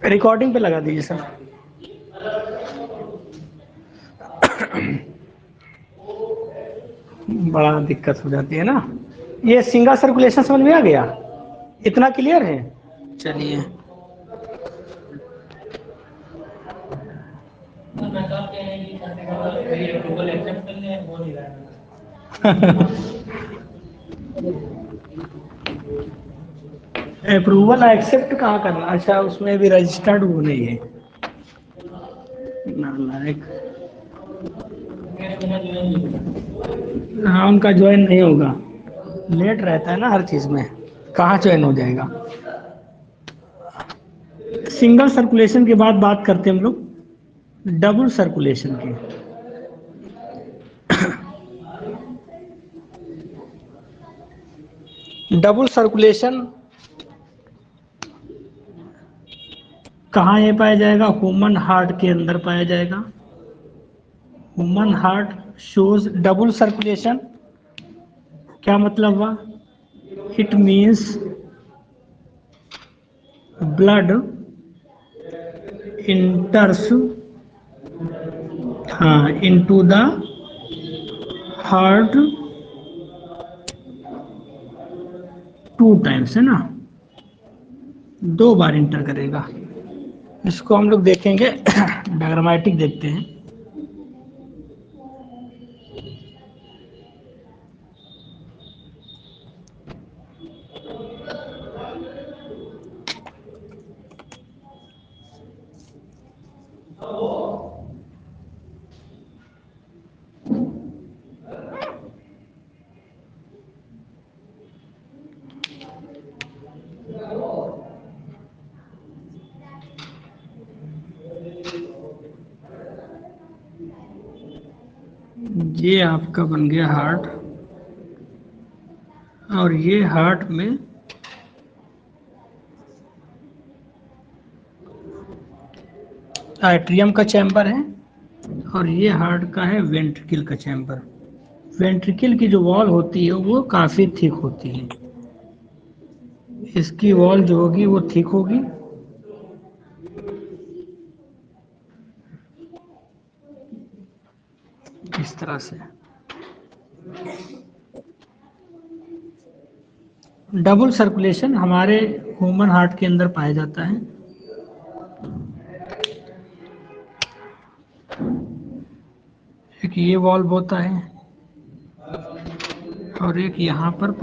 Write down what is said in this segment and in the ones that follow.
Recording पे लगा दीजिए सर। बड़ा दिक्कत हो जाती है ना। ये सिंगल सर्कुलेशन समझ में आ गया, इतना क्लियर है। चलिए अप्रूवल एक्सेप्ट कहाँ करना, अच्छा उसमें भी रजिस्टर्ड वो नहीं है। नालायक। हाँ उनका ज्वाइन नहीं होगा, लेट रहता है ना हर चीज में, कहाँ ज्वाइन हो जाएगा। सिंगल सर्कुलेशन के बाद बात करते हैं हम लोग डबल सर्कुलेशन की। डबल सर्कुलेशन कहाँ ये पाया जाएगा, ह्यूमन हार्ट के अंदर पाया जाएगा। Human heart shows double circulation, क्या मतलब हुआ, इट मीन्स ब्लड इंटर्स हाँ इनटू द हार्ट 2 टाइम्स, है ना, 2 बार इंटर करेगा। इसको हम लोग देखेंगे डायग्रामेटिक देखते हैं। ये आपका बन गया हार्ट, और ये हार्ट में एट्रियम का चैम्बर है, और ये हार्ट का है वेंट्रिकल का चैम्बर। वेंट्रिकल की जो वॉल होती है वो काफ़ी थिक होती है, इसकी वॉल जो होगी वो थिक होगी। इस तरह से डबल सर्कुलेशन हमारे ह्यूमन हार्ट के अंदर पाया जाता है। एक ये वॉल्व होता है, और एक यहाँ पर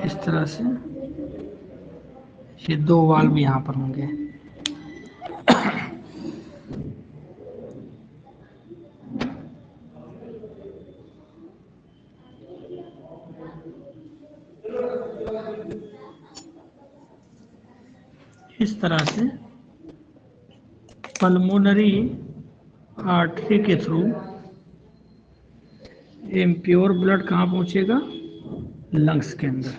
इस तरह से ये 2 वाल्व यहाँ पर होंगे। इस तरह से पल्मोनरी आर्टरी के थ्रू इम्प्योर ब्लड कहाँ पहुँचेगा, लंग्स के अंदर।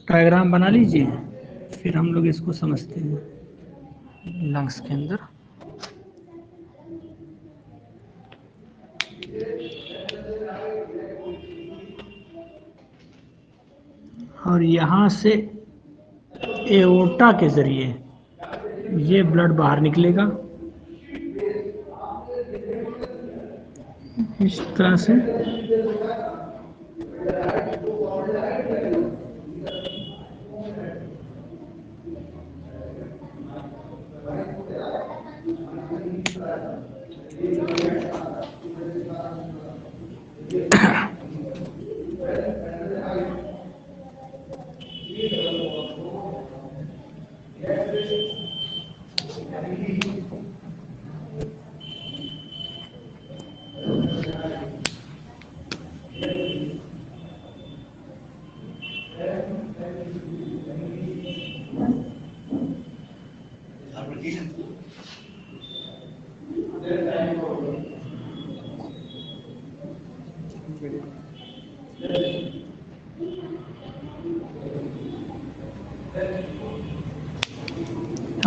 डायग्राम बना लीजिए, फिर हम लोग इसको समझते हैं। लंग्स के अंदर और यहाँ से एओर्टा के जरिए ये ब्लड बाहर निकलेगा इस तरह से।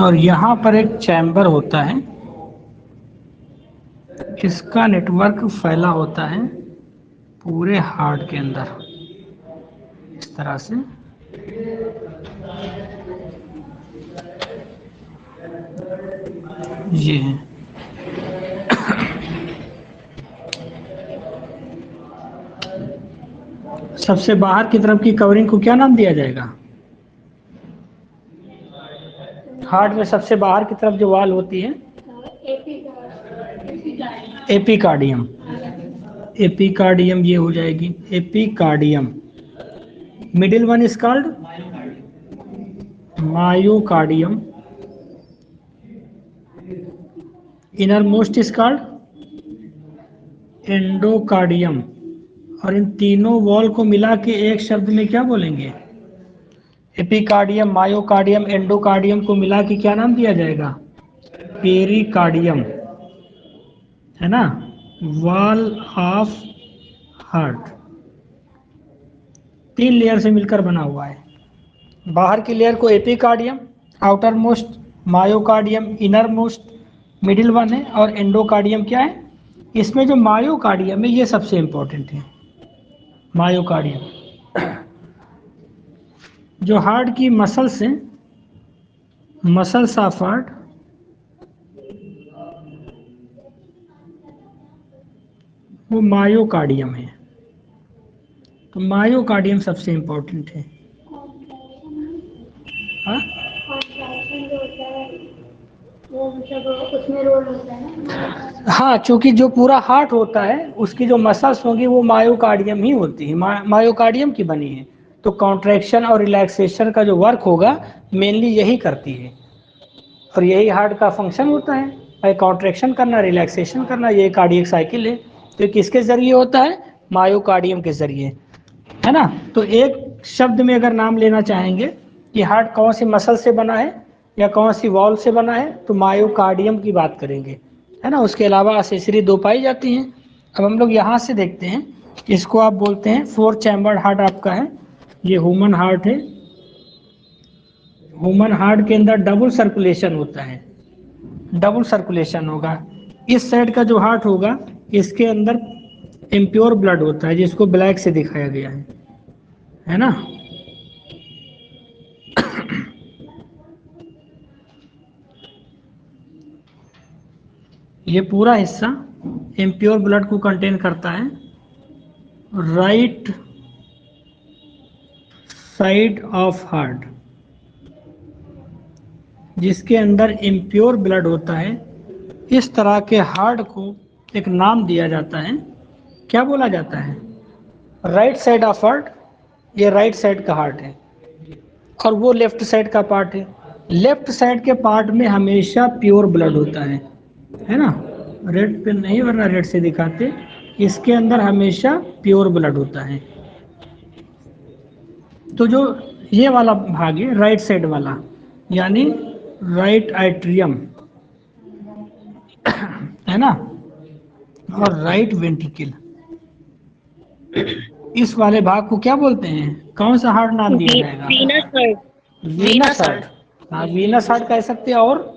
और यहाँ पर एक चैम्बर होता है, इसका नेटवर्क फैला होता है पूरे हार्ट के अंदर इस तरह से। ये है। सबसे बाहर की तरफ की कवरिंग को क्या नाम दिया जाएगा? हार्ट में सबसे बाहर की तरफ जो वाल होती है, एपिकार्डियम। एपिकार्डियम ये हो जाएगी, epicardium. Middle one is called myocardium. Inner most is called endocardium. और इन तीनों वॉल को मिला के एक शब्द में क्या बोलेंगे? एपिकार्डियम, मायोकार्डियम, एंडोकार्डियम को मिला के क्या नाम दिया जाएगा? पेरिकार्डियम, है ना? वॉल ऑफ हार्ट 3 लेयर से मिलकर बना हुआ है। बाहर की लेयर को epicardium, outer most myocardium, inner most middle one है, और एंडोकार्डियम क्या है? इसमें जो मायोकार्डियम है ये सबसे इंपॉर्टेंट है। मायोकार्डियम जो हार्ट की मसल्स हैं, मसल्स ऑफ हार्ट, वो मायोकार्डियम है। तो मायोकार्डियम सबसे इंपॉर्टेंट है। हाँ, उसमें रोल होता है ना? हाँ, क्योंकि जो पूरा हार्ट होता है उसकी जो मसल्स होंगी वो मायोकार्डियम ही होती है, मायोकार्डियम की बनी है। तो कॉन्ट्रैक्शन और रिलैक्सेशन का जो वर्क होगा मेनली यही करती है, और यही हार्ट का फंक्शन होता है, कॉन्ट्रैक्शन करना, रिलैक्सेशन करना, ये कार्डियक साइकिल है। तो किसके जरिए होता है? मायोकार्डियम के जरिए, है ना? तो एक शब्द में अगर नाम लेना चाहेंगे कि हार्ट कौन सी मसल से बना है या कौन सी वॉल से बना है, तो मायोकार्डियम की बात करेंगे, है ना? उसके अलावा एसेसरी 2 पाई जाती हैं। अब हम लोग यहाँ से देखते हैं, इसको आप बोलते हैं 4 चैम्बर्ड हार्ट आपका है। ये ह्यूमन हार्ट है। ह्यूमन हार्ट के अंदर डबल सर्कुलेशन होता है, डबल सर्कुलेशन होगा। इस साइड का जो हार्ट होगा इसके अंदर इम्प्योर ब्लड होता है, जिसको ब्लैक से दिखाया गया है ना? ये पूरा हिस्सा इम्प्योर ब्लड को कंटेन करता है। राइट साइड ऑफ हार्ट, जिसके अंदर इम्प्योर ब्लड होता है, इस तरह के हार्ट को एक नाम दिया जाता है। क्या बोला जाता है? Right side of heart. ये राइट साइड का हार्ट है, और वो लेफ्ट साइड का पार्ट है। लेफ्ट साइड के पार्ट में हमेशा प्योर ब्लड होता है ना? रेड पे नहीं, वरना रेड से दिखाते। इसके अंदर हमेशा प्योर ब्लड होता है। तो जो ये वाला भाग है राइट साइड वाला, यानी राइट एट्रियम, है ना? और राइट वेंट्रिकल, इस वाले भाग को क्या बोलते हैं? कौन सा हार्ट नाम दिया जाएगा? Venous heart. हाँ, वीनस हार्ट कह सकते हैं, और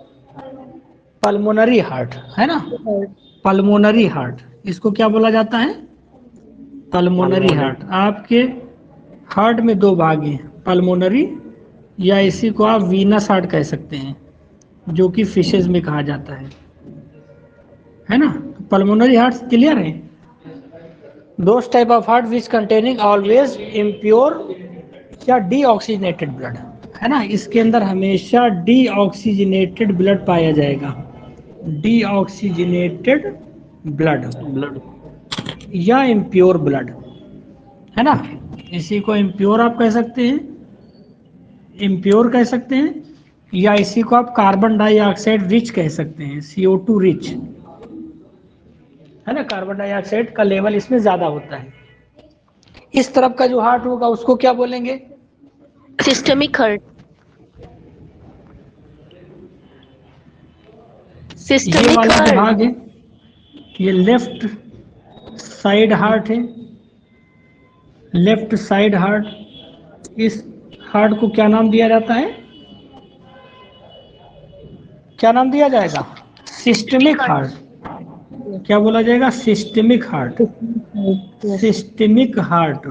पल्मोनरी हार्ट, है ना? पल्मोनरी हार्ट, इसको क्या बोला जाता है? Pulmonary heart. आपके हार्ट में 2 भाग हैं, पल्मोनरी, या इसी को आप वीनस हार्ट कह सकते हैं, जो कि फिशेज में कहा जाता है ना? पल्मोनरी हार्ट क्लियर है? Those type of heart which containing always impure या डीऑक्सीजनेटेड ब्लड, है ना? इसके अंदर हमेशा डीऑक्सीजनेटेड ब्लड पाया जाएगा, डीऑक्सीजनेटेड ब्लड या इम्प्योर ब्लड, है ना? इसी को इम्प्योर आप कह सकते हैं, इम्प्योर कह सकते हैं, या इसी को आप कार्बन डाइऑक्साइड रिच कह सकते हैं, CO2 रिच, है ना? कार्बन डाइऑक्साइड का लेवल इसमें ज्यादा होता है। इस तरफ का जो हार्ट होगा उसको क्या बोलेंगे? Systemic heart. ये वाला जो भाग है ये लेफ्ट साइड हार्ट है, लेफ्ट साइड हार्ट। इस हार्ट को क्या नाम दिया जाता है? क्या नाम दिया जाएगा? Systemic heart. क्या बोला जाएगा? सिस्टमिक हार्ट, सिस्टमिक हार्ट,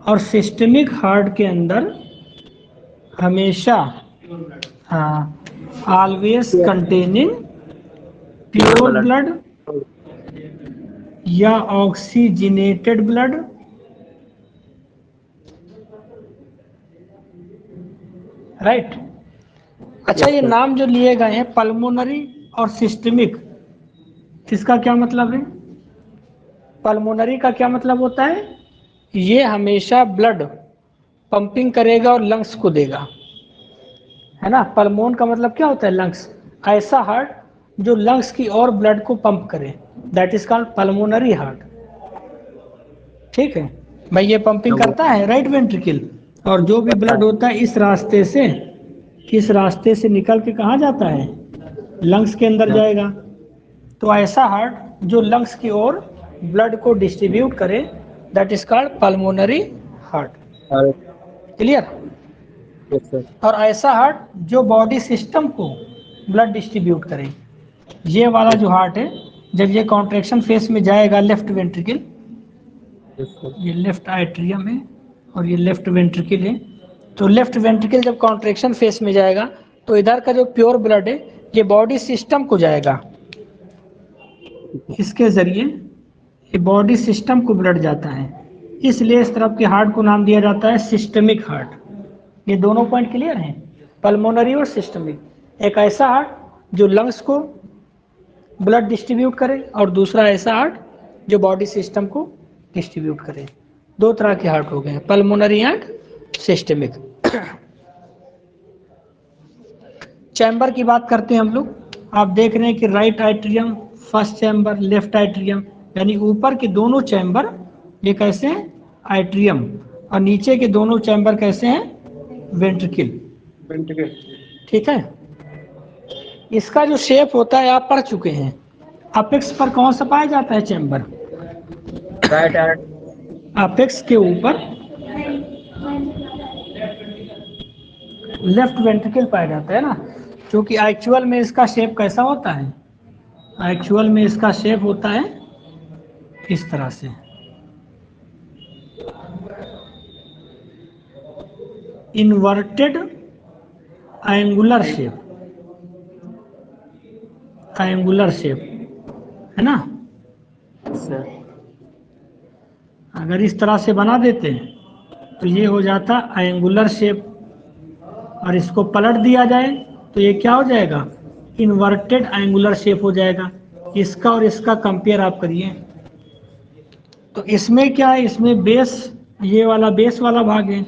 और सिस्टमिक हार्ट के अंदर हमेशा ऑलवेज कंटेनिंग प्योर ब्लड या ऑक्सीजनेटेड ब्लड राइट। अच्छा, ये नाम जो लिए गए हैं पल्मोनरी और सिस्टमिक, इसका क्या मतलब है? पल्मोनरी का क्या मतलब होता है? ये हमेशा ब्लड पंपिंग करेगा और लंग्स को देगा, है ना। पल्मोन का मतलब क्या होता है? लंग्स। ऐसा हार्ट जो लंग्स की और ब्लड को पंप करे, that is called pulmonary heart. ठीक है भाई, ये पंपिंग करता है राइट वेंट्रिकल, और जो भी ब्लड होता है इस रास्ते से, किस रास्ते से निकल के कहाँ जाता है? लंग्स के अंदर जाएगा। तो ऐसा हार्ट जो लंग्स की ओर ब्लड को डिस्ट्रीब्यूट करे, that is called pulmonary heart. Clear? और ऐसा हार्ट जो बॉडी सिस्टम को ब्लड डिस्ट्रीब्यूट करे, ये वाला जो हार्ट है, जब ये कॉन्ट्रैक्शन फेस में जाएगा, लेफ्ट वेंट्रिकल, ये लेफ्ट आइट्रियम है और ये लेफ्ट वेंट्रिकल है, तो लेफ्ट वेंट्रिकल जब कॉन्ट्रैक्शन फेस में जाएगा तो इधर का जो प्योर ब्लड है ये बॉडी सिस्टम को जाएगा, इसके जरिए ये बॉडी सिस्टम को ब्लड जाता है, इसलिए इस तरफ के हार्ट को नाम दिया जाता है सिस्टमिक हार्ट। ये दोनों पॉइंट क्लियर हैं, पल्मोनरी और सिस्टमिक। एक ऐसा हार्ट जो लंग्स को ब्लड डिस्ट्रीब्यूट करे, और दूसरा ऐसा हार्ट जो बॉडी सिस्टम को डिस्ट्रीब्यूट करे। दो तरह के हार्ट हो गए, पल्मोनरी एंड सिस्टमिक। चैम्बर की बात करते हैं हम लोग। आप देख रहे हैं कि राइट आइट्रियम फर्स्ट चैम्बर, लेफ्ट आइट्रियम, यानी ऊपर के दोनों चैम्बर ये कैसे हैं? आइट्रियम, और नीचे के दोनों चैम्बर कैसे हैं? वेंट्रिकल। ठीक है। इसका जो शेप होता है आप पढ़ चुके हैं। अपेक्स पर कौन सा पाया जाता है चैम्बर? अपेक्स के ऊपर लेफ्ट वेंट्रिकल पाया जाता है ना, क्योंकि एक्चुअल में इसका शेप कैसा होता है? एक्चुअल में इसका शेप होता है इस तरह से, inverted angular shape, angular shape, है ना। अगर इस तरह से बना देते हैं तो ये हो जाता एंगुलर शेप, और इसको पलट दिया जाए तो ये क्या हो जाएगा? इन्वर्टेड एंगुलर शेप हो जाएगा। इसका और इसका कंपेयर आप करिए, तो इसमें क्या है? इसमें बेस, ये वाला बेस वाला भाग है,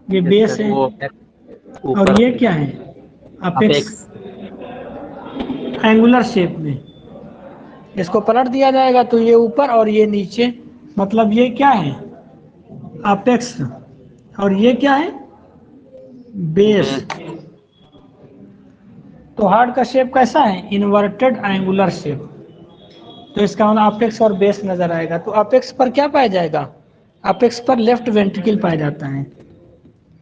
ये बेस है, और ये क्या है? अपेक्स। एंगुलर शेप में इसको पलट दिया जाएगा तो ये ऊपर और ये नीचे, मतलब ये क्या है? अपेक्स, और ये क्या है? बेस। तो हार्ट का शेप कैसा है? Inverted angular shape. तो इसका मतलब अपेक्स और बेस नजर आएगा। तो अपेक्स पर क्या पाया जाएगा? अपेक्स पर लेफ्ट वेंट्रिकल पाया जाता है,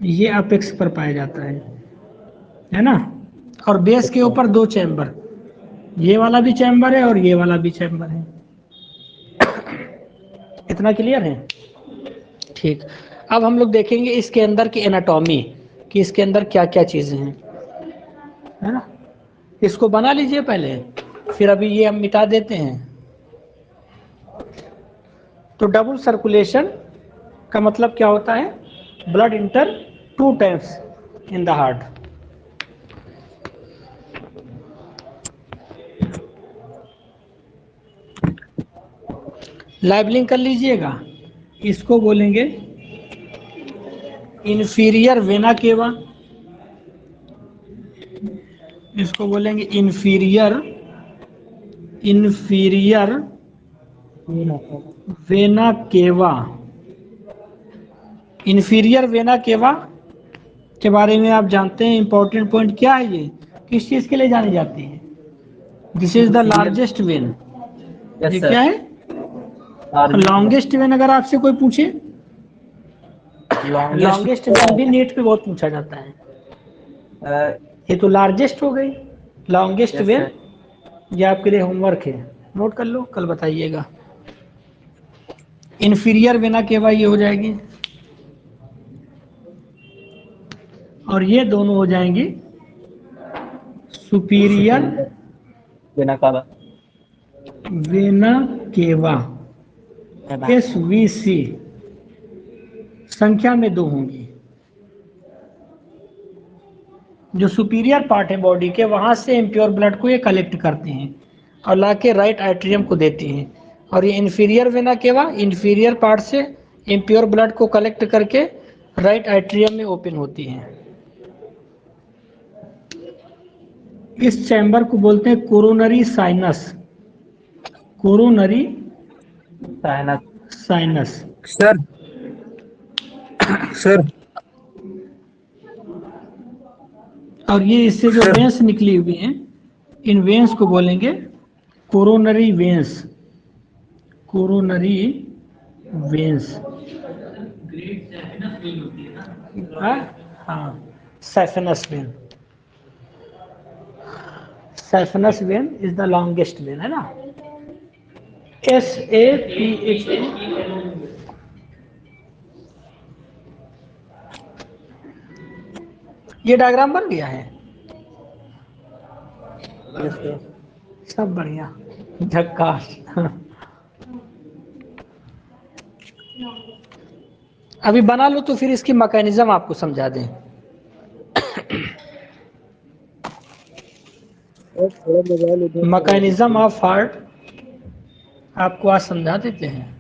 ये अपेक्स पर पाया जाता है ना। और बेस के ऊपर दो चैम्बर, ये वाला भी चैम्बर है और ये वाला भी चैम्बर है। इतना क्लियर है? ठीक। अब हम लोग देखेंगे इसके अंदर की एनाटॉमी, कि इसके अंदर क्या क्या चीजें हैं, है ना। इसको बना लीजिए पहले, फिर अभी ये हम मिटा देते हैं। तो डबल सर्कुलेशन का मतलब क्या होता है? Blood enter two times in the heart. Labelling कर लीजिएगा। इसको बोलेंगे इंफीरियर वेना केवा, इसको बोलेंगे inferior vena cava. Inferior vena cava के बारे में आप जानते हैं, इंपॉर्टेंट पॉइंट क्या है? ये किस चीज के लिए जानी जाती है? This is the largest when. ये क्या है? Longest when. अगर आपसे कोई पूछे, लॉन्गेस्ट वेन भी नीट पे बहुत पूछा जाता है। ये तो लार्जेस्ट हो गई, लॉन्गेस्ट वेन। ये आपके लिए होमवर्क है, नोट कर लो, कल बताइएगा। इंफीरियर वेना केवा ये हो जाएगी। और ये दोनों हो जाएंगी superior vena cava. Vena cava, SVC संख्या में 2 होंगी। जो सुपीरियर पार्ट है बॉडी के, वहां से इम्प्योर ब्लड को ये कलेक्ट करते हैं और लाके राइट एट्रियम को देती हैं। और ये inferior vena cava inferior part से इम्प्योर ब्लड को कलेक्ट करके राइट एट्रियम में ओपन होती हैं। इस चैम्बर को बोलते हैं coronary sinus. Coronary sinus. Sinus. Sir sir और ये इससे जो वेंस निकली हुई हैं, इन वेंस को बोलेंगे कोरोनरी वेंस। Coronary veins. हाँ, saphenous vein. Saphenous vein is the longest vein, है ना। SAPHA। ये डायग्राम बन गया है। सब बढ़िया, झक्कास। अभी बना लो तो फिर इसकी मैकेनिज्म आपको समझा दें। मैकेनिज्म ऑफ हार्ट आपको आज समझा देते हैं।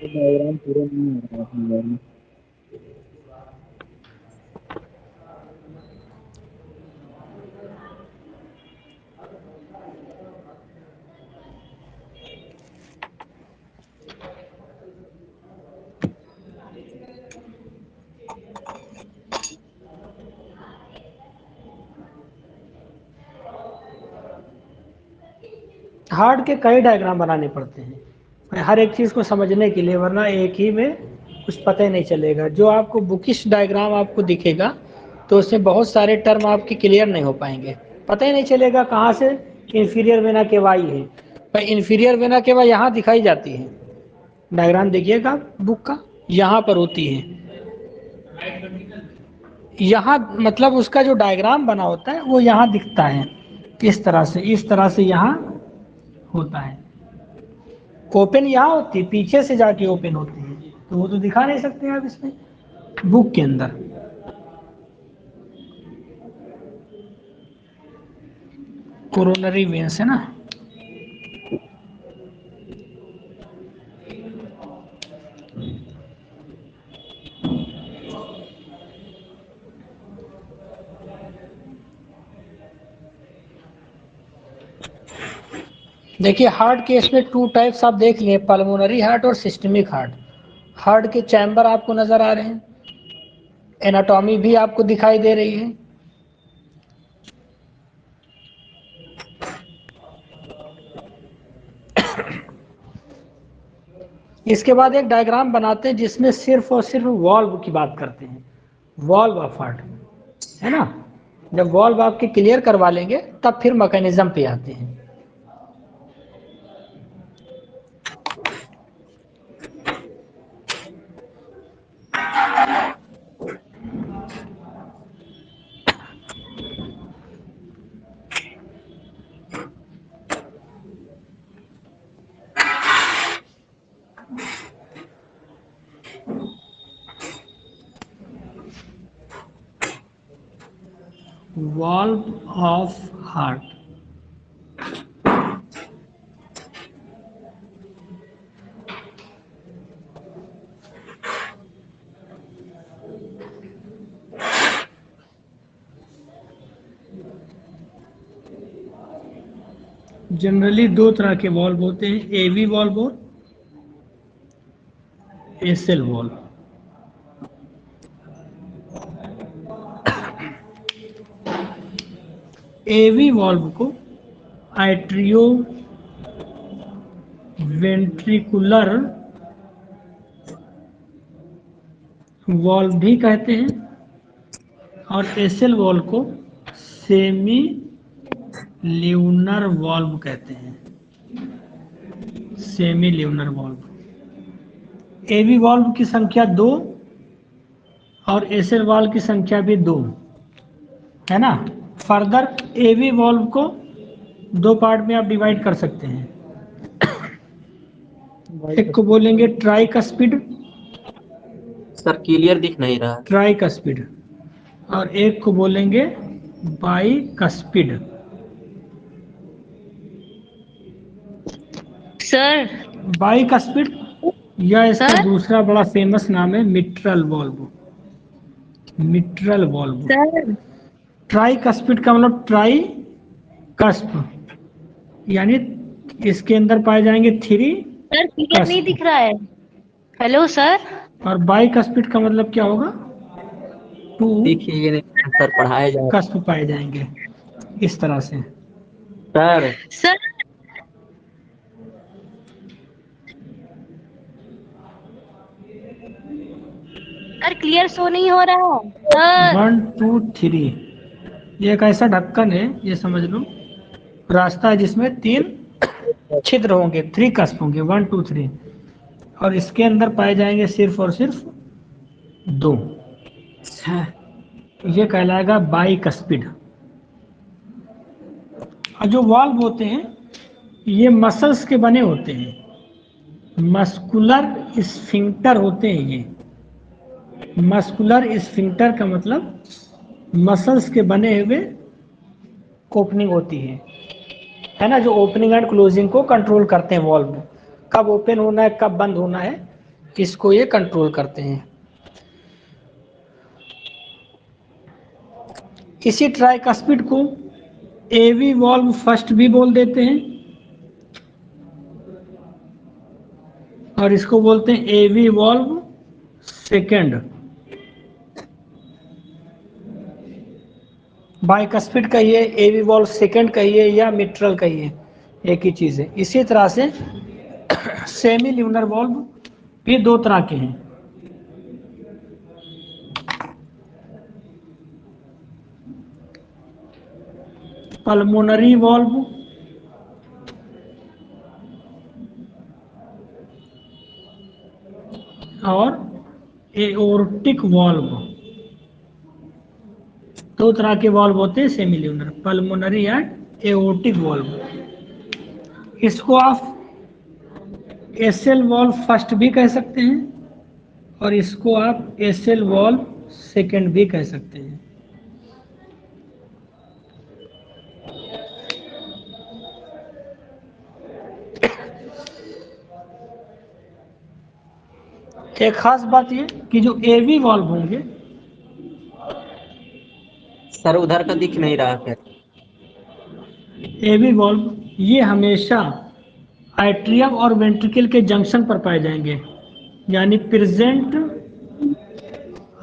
डायग्राम पूरा नहीं हो रहा है। हार्ट के कई डायग्राम बनाने पड़ते हैं हर एक चीज़ को समझने के लिए, वरना एक ही में कुछ पता ही नहीं चलेगा। जो आपको बुकिश डायग्राम आपको दिखेगा तो उसमें बहुत सारे टर्म आपके क्लियर नहीं हो पाएंगे, पता ही नहीं चलेगा कहाँ से इन्फीरियर वेना केवा है। पर इन्फीरियर वेना केवा यहाँ दिखाई जाती है। डायग्राम देखिएगा बुक का, यहाँ पर होती है। यहाँ मतलब उसका जो डायग्राम बना होता है वो यहाँ दिखता है, इस तरह से यहाँ होता है। ओपन यहाँ होती है, पीछे से जाके ओपन होती है, तो वो तो दिखा नहीं सकते आप इसमें बुक के अंदर। कोरोनरी वेंस है ना। देखिए हार्ट के इसमें 2 टाइप्स आप देख लिए, पल्मोनरी हार्ट और सिस्टमिक हार्ट। हार्ट के चैम्बर आपको नजर आ रहे हैं, एनाटॉमी भी आपको दिखाई दे रही है। इसके बाद एक डायग्राम बनाते हैं जिसमें सिर्फ और सिर्फ वॉल्व की बात करते हैं, वॉल्व ऑफ हार्ट, है ना। जब वॉल्व आपके क्लियर करवा लेंगे तब फिर मैकेनिज्म पे आते हैं। Valve of heart. जनरली 2 तरह के वॉल्व होते हैं, एवी वॉल्व और एसएल वॉल्व। एवी वॉल्व को आइट्रियो वेंट्रिकुलर वॉल्व भी कहते हैं और एसएल वॉल्व को सेमी ल्यूनर वॉल्व कहते हैं। Semilunar valve. AV valve की संख्या 2 और एसएल वॉल्व की संख्या भी 2 है ना। फर्दर एवी वॉल्व को 2 पार्ट में आप डिवाइड कर सकते हैं। एक को बोलेंगे ट्राइकस्पिड, सर क्लियर दिख नहीं रहा। ट्राइकस्पिड, और एक को बोलेंगे बाइकस्पिड। सर बाइकस्पिड या इसका सर दूसरा बड़ा फेमस नाम है mitral valve. Mitral valve. Sir tricuspid का मतलब ट्राई कस्प, यानी इसके अंदर पाए जाएंगे 3 सर क्लियर नहीं कस्प। दिख रहा है। Hello sir. और बाइकस्पिड का मतलब क्या होगा? 2 देखिए नहीं सर, पढ़ाए जा रहे। कस्प पाए जाएंगे इस तरह से। Sir sir sir clear show नहीं हो रहा है सर। 1 2 3, ये एक ऐसा ढक्कन है, ये समझ लो रास्ता है जिसमें 3 छिद्र होंगे, 3 कस्प होंगे, 1 2 3, और इसके अंदर पाए जाएंगे सिर्फ और सिर्फ 2। ये कहलाएगा बाइकस्पिड। और जो वाल्व होते हैं ये मसल्स के बने होते हैं, मस्कुलर स्फिंक्टर होते हैं ये। मस्कुलर स्फिंक्टर का मतलब मसल्स के बने हुए ओपनिंग होती है ना, जो ओपनिंग एंड क्लोजिंग को कंट्रोल करते हैं। वॉल्व कब ओपन होना है कब बंद होना है, इसको ये कंट्रोल करते हैं। इसी ट्राइकस्पिड को एवी वॉल्व फर्स्ट भी बोल देते हैं, और इसको बोलते हैं एवी वॉल्व सेकेंड। बाइकस्पिड कहिए, एवी वॉल्व सेकेंड कहिए, या मिट्रल कहिए, एक ही चीज है। इसी तरह से सेमी ल्यूनर वॉल्व भी 2 तरह के हैं। पल्मोनरी वॉल्व और एओर्टिक वॉल्व। 2 तरह के वॉल्व होते हैं semi lunar, pulmonary and aortic valve. इसको आप एसएल वॉल्व फर्स्ट भी कह सकते हैं, और इसको आप एसएल वॉल्व सेकेंड भी कह सकते हैं। एक खास बात ये कि जो एवी वॉल्व होंगे, सर उधर का दिख नहीं रहा फिर। एवी वॉल्व ये हमेशा आइट्रियम और वेंट्रिकल के जंक्शन पर पाए जाएंगे, यानी present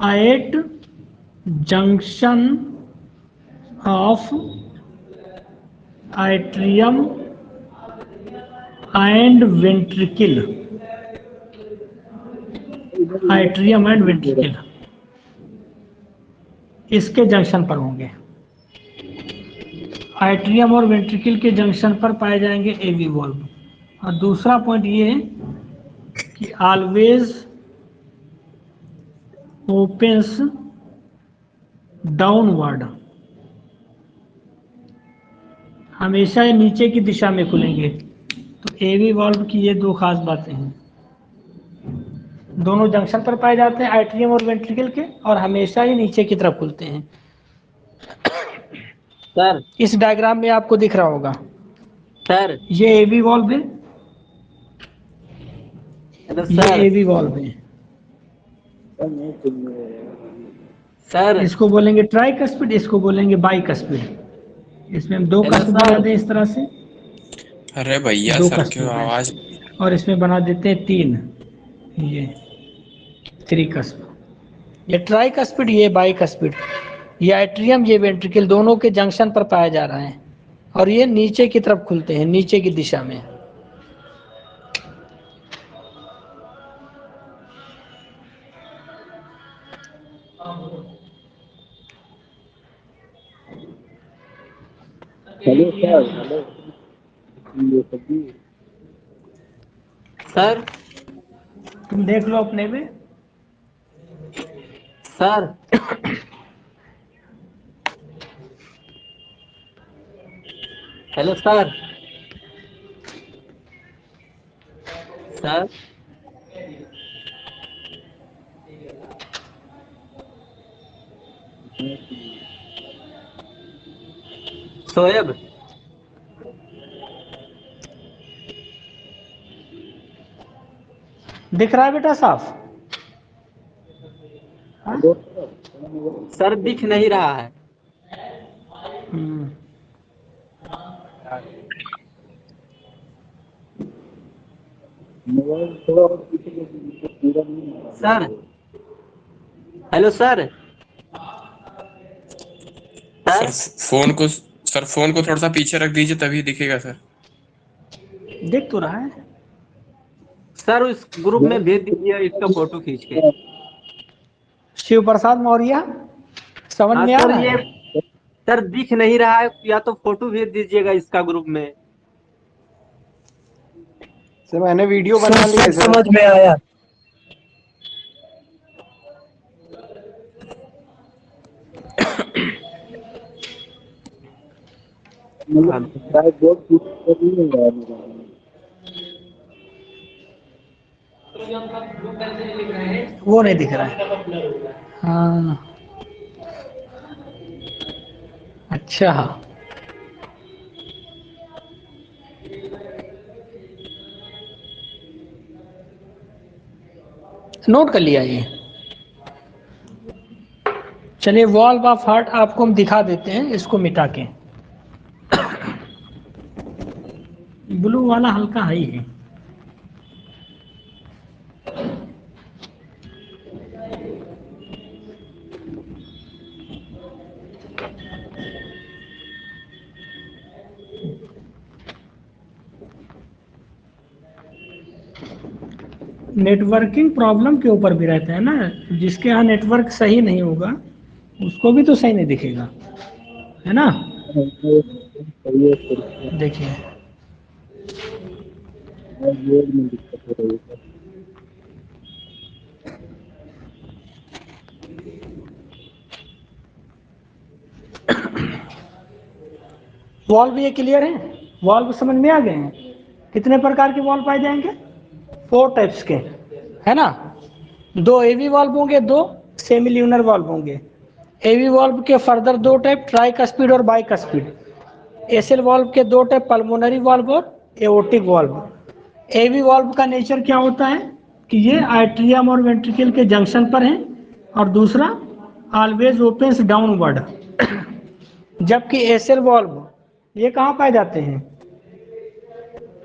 at junction of atrium and ventricle. Atrium and ventricle इसके जंक्शन पर होंगे। आइट्रियम और वेंट्रिकल के जंक्शन पर पाए जाएंगे एवी वॉल्व। और दूसरा पॉइंट ये है कि ऑलवेज ओपन्स डाउनवर्ड, हमेशा ये नीचे की दिशा में खुलेंगे। तो एवी वॉल्व की ये 2 खास बातें हैं, दोनों जंक्शन पर पाए जाते हैं आइट्रियम और वेंट्रिकल के, और हमेशा ही नीचे की तरफ खुलते हैं। सर इस डायग्राम में आपको दिख रहा होगा, सर ये एवी वॉल्व है, हेलो ये सर। एवी वॉल्व है। सर इसको बोलेंगे ट्राइकस्पिड, इसको बोलेंगे बाइकस्पिड। इसमें हम 2 हेलो कस्प बना सर। दें इस तरह से, अरे भैया 2 सर कस्प क्यों हो गए, आवाज। और इसमें बना देते हैं 3, ये 3 कस्प। ये ट्राइकस्पिड, ये बाइकस्पिड, ये एट्रियम ये वेंट्रिकल दोनों के जंक्शन पर पाया जा रहा है, और ये नीचे की तरफ खुलते हैं, नीचे की दिशा में। Hello sir. हेलो ये सभी सर तुम देख लो अपने में। Sir hello sir. Sir Shoaib. दिख रहा है बेटा साफ? हाँ? सर दिख नहीं रहा है। Hmm. Sir hello sir. Sir sir phone को थोड़ा सा पीछे रख दीजिए तभी दिखेगा सर। दिख तो रहा है। सर उस ग्रुप में भेज दीजिए इसका फोटो खींच के। शिव प्रसाद मौर्य, समझ हाँ में आ सर रहा ये है? सर दिख नहीं रहा है, या तो फोटो भेज दीजिएगा इसका ग्रुप में। सर मैंने वीडियो बना ली है सर। समझ में आया। हाँ, वो नहीं दिख रहा है। हाँ, अच्छा। नोट कर लिया ये। चलिए वॉल्व ऑफ हार्ट आपको हम दिखा देते हैं इसको मिटा के। ब्लू वाला हल्का हाई है। नेटवर्किंग प्रॉब्लम के ऊपर भी रहता है ना, जिसके यहाँ नेटवर्क सही नहीं होगा उसको भी तो सही नहीं दिखेगा, है ना? देखिए वॉल्व ये क्लियर है? वॉल्व समझ में आ गए हैं? कितने प्रकार के वॉल्व पाए जाएंगे? 4 टाइप्स के, है ना? 2 एवी वॉल्व होंगे, 2 सेमी ल्यूनर वॉल्व होंगे। एवी वॉल्व के फर्दर 2 टाइप, ट्राइकस्पिड और बाइकस्पिड। एसएल वॉल्व के 2 टाइप, पल्मोनरी वॉल्व और एओर्टिक वॉल्व। एवी वॉल्व का नेचर क्या होता है कि ये आर्टरियम और वेंट्रिकल के जंक्शन पर है, और दूसरा ऑलवेज ओपन्स डाउनवर्ड। जबकि एसएल वॉल्व ये कहाँ पाए जाते हैं?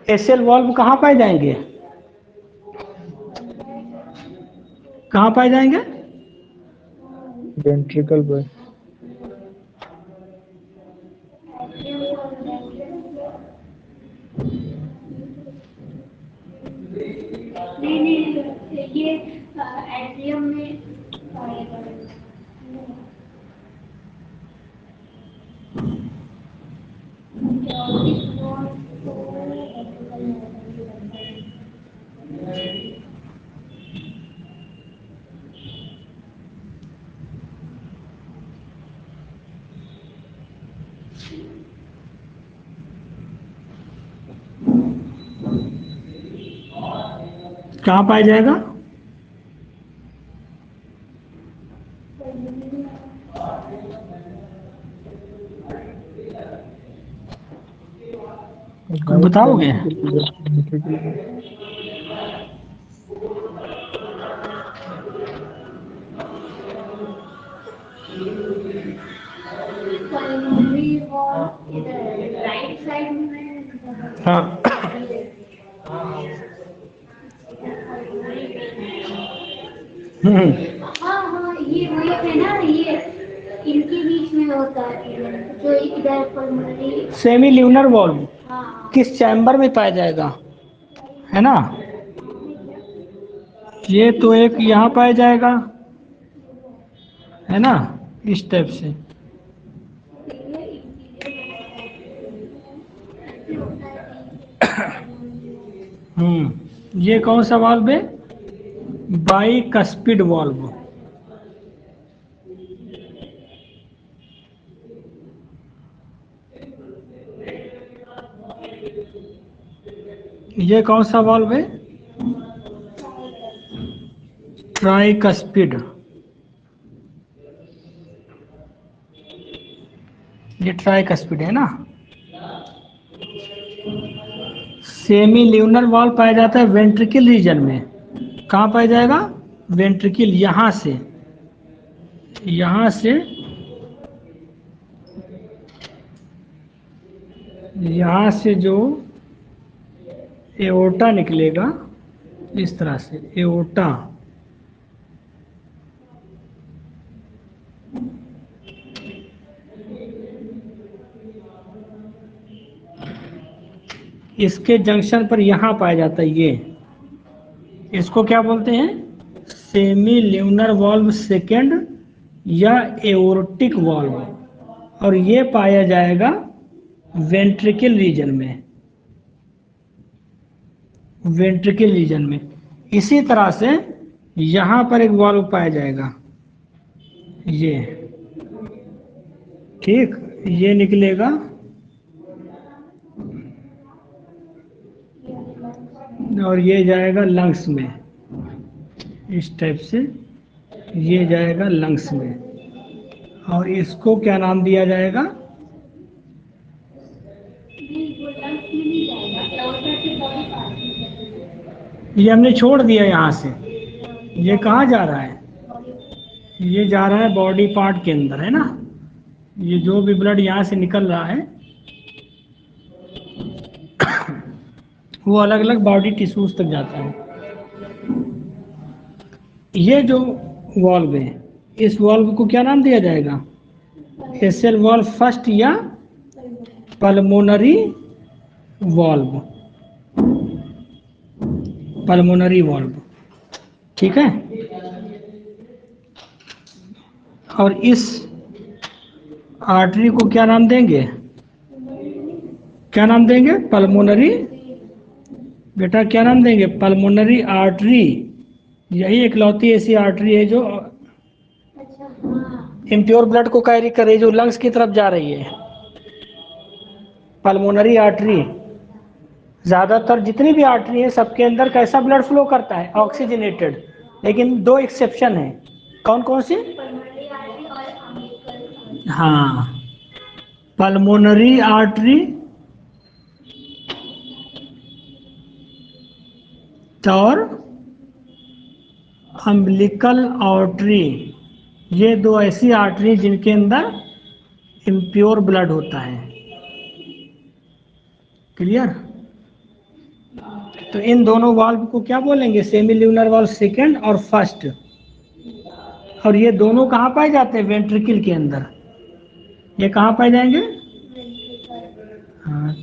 एसएल वॉल्व कहाँ पाए जाएंगे? कहाँ पाए जाएंगे? वेंट्रिकल पर। नहीं नहीं, ये एट्रियम में पाएगा। कहाँ पाया जाएगा? बताओगे? पल्मोनरी वॉल इधर राइट साइड में। हाँ। हाँ हाँ, ये वही है ना, ये इनके बीच में होता है जो इधर पल्मोनरी। सेमी ल्यूनर वॉल्व हाँ किस चैम्बर में पाया जाएगा, है ना? ये तो एक यहाँ पाया जाएगा, है ना, इस टाइप से। ये कौन सा वाल्व है? Bicuspid valve. ये कौन सा वाल्व है? ट्राइकस्पिड। ये ट्राइकस्पिड है ना। सेमी ल्यूनर वाल्व पाया जाता है वेंट्रिकल रीजन में। कहाँ पाया जाएगा? वेंट्रिकल। यहाँ से जो एओर्टा निकलेगा इस तरह से, एओर्टा इसके जंक्शन पर यहाँ पाया जाता है। ये इसको क्या बोलते हैं? सेमी ल्यूनर वाल्व सेकेंड या एओर्टिक वाल्व, और ये पाया जाएगा वेंट्रिकल रीजन में। वेंट्रिकल रीजन में। इसी तरह से यहाँ पर एक वाल्व पाया जाएगा, ये ठीक, ये निकलेगा और ये जाएगा लंग्स में, इस टाइप से ये जाएगा लंग्स में, और इसको क्या नाम दिया जाएगा? ये हमने छोड़ दिया यहाँ से। ये कहाँ जा रहा है? ये जा रहा है बॉडी पार्ट के अंदर, है ना। ये जो भी ब्लड यहाँ से निकल रहा है वो अलग अलग बॉडी टिश्यूज तक जाता है। ये जो वाल्व है, इस वाल्व को क्या नाम दिया जाएगा? एसएल वाल्व फर्स्ट या पल्मोनरी वाल्व। पल्मोनरी वाल्व, ठीक है। और इस आर्टरी को क्या नाम देंगे? क्या नाम देंगे? पल्मोनरी। बेटा क्या नाम देंगे? Pulmonary artery. यही इकलौती ऐसी आर्टरी है जो इम्प्योर ब्लड को कैरी कर रही है, जो लंग्स की तरफ जा रही है। Pulmonary artery. ज़्यादातर जितनी भी आर्टरी है सबके अंदर कैसा ब्लड फ्लो करता है? ऑक्सीजनेटेड। लेकिन दो एक्सेप्शन है। कौन कौन सी? हाँ, पल्मोनरी आर्टरी और अम्बिलिकल आर्टरी। ये दो ऐसी आर्टरी जिनके अंदर इम्प्योर ब्लड होता है। क्लियर? तो इन दोनों वाल्व को क्या बोलेंगे? सेमी ल्यूनर वाल्व सेकेंड और फर्स्ट। और ये दोनों कहाँ पाए जाते हैं? वेंट्रिकल के अंदर। ये कहाँ पाए जाएंगे? हाँ,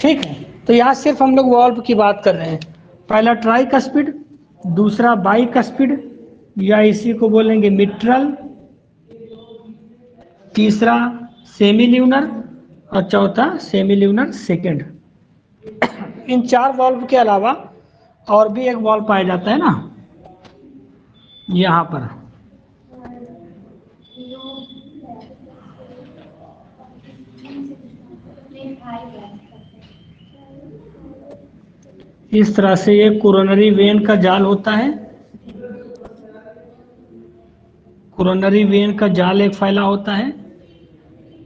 ठीक है। तो यहाँ सिर्फ हम लोग वाल्व की बात कर रहे हैं। पहला ट्राइकस्पिड, दूसरा बाइकस्पिड या इसी को बोलेंगे मिट्रल, तीसरा सेमी ल्यूनर और चौथा सेमी ल्यूनर सेकेंड। इन चार वाल्व के अलावा और भी एक वाल्व पाया जाता है ना यहाँ पर। इस तरह से ये कोरोनरी वेन का जाल होता है। कोरोनरी वेन का जाल एक फैला होता है।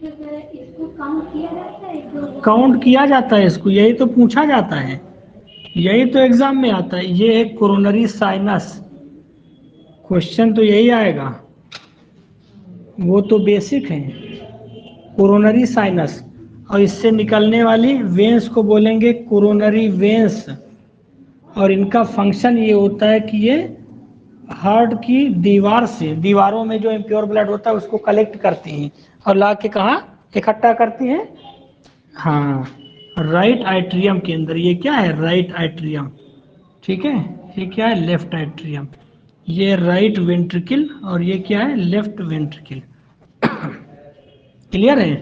इसको काउंट किया जाता है? काउंट किया जाता है इसको, यही तो पूछा जाता है, यही तो एग्जाम में आता है। ये है कोरोनरी साइनस। क्वेश्चन तो यही आएगा, वो तो बेसिक है। कोरोनरी साइनस, और इससे निकलने वाली वेंस को बोलेंगे कोरोनरी वेंस। और इनका फंक्शन ये होता है कि ये हार्ट की दीवार से, दीवारों में जो इम्प्योर ब्लड होता है उसको कलेक्ट करती हैं और ला के कहाँ इकट्ठा करती हैं? हाँ, राइट आइट्रियम के अंदर। ये क्या है? राइट आइट्रियम, ठीक है। ये क्या है? लेफ्ट आइट्रियम। ये राइट वेंट्रिकल और ये क्या है? Left ventricle. क्लियर है?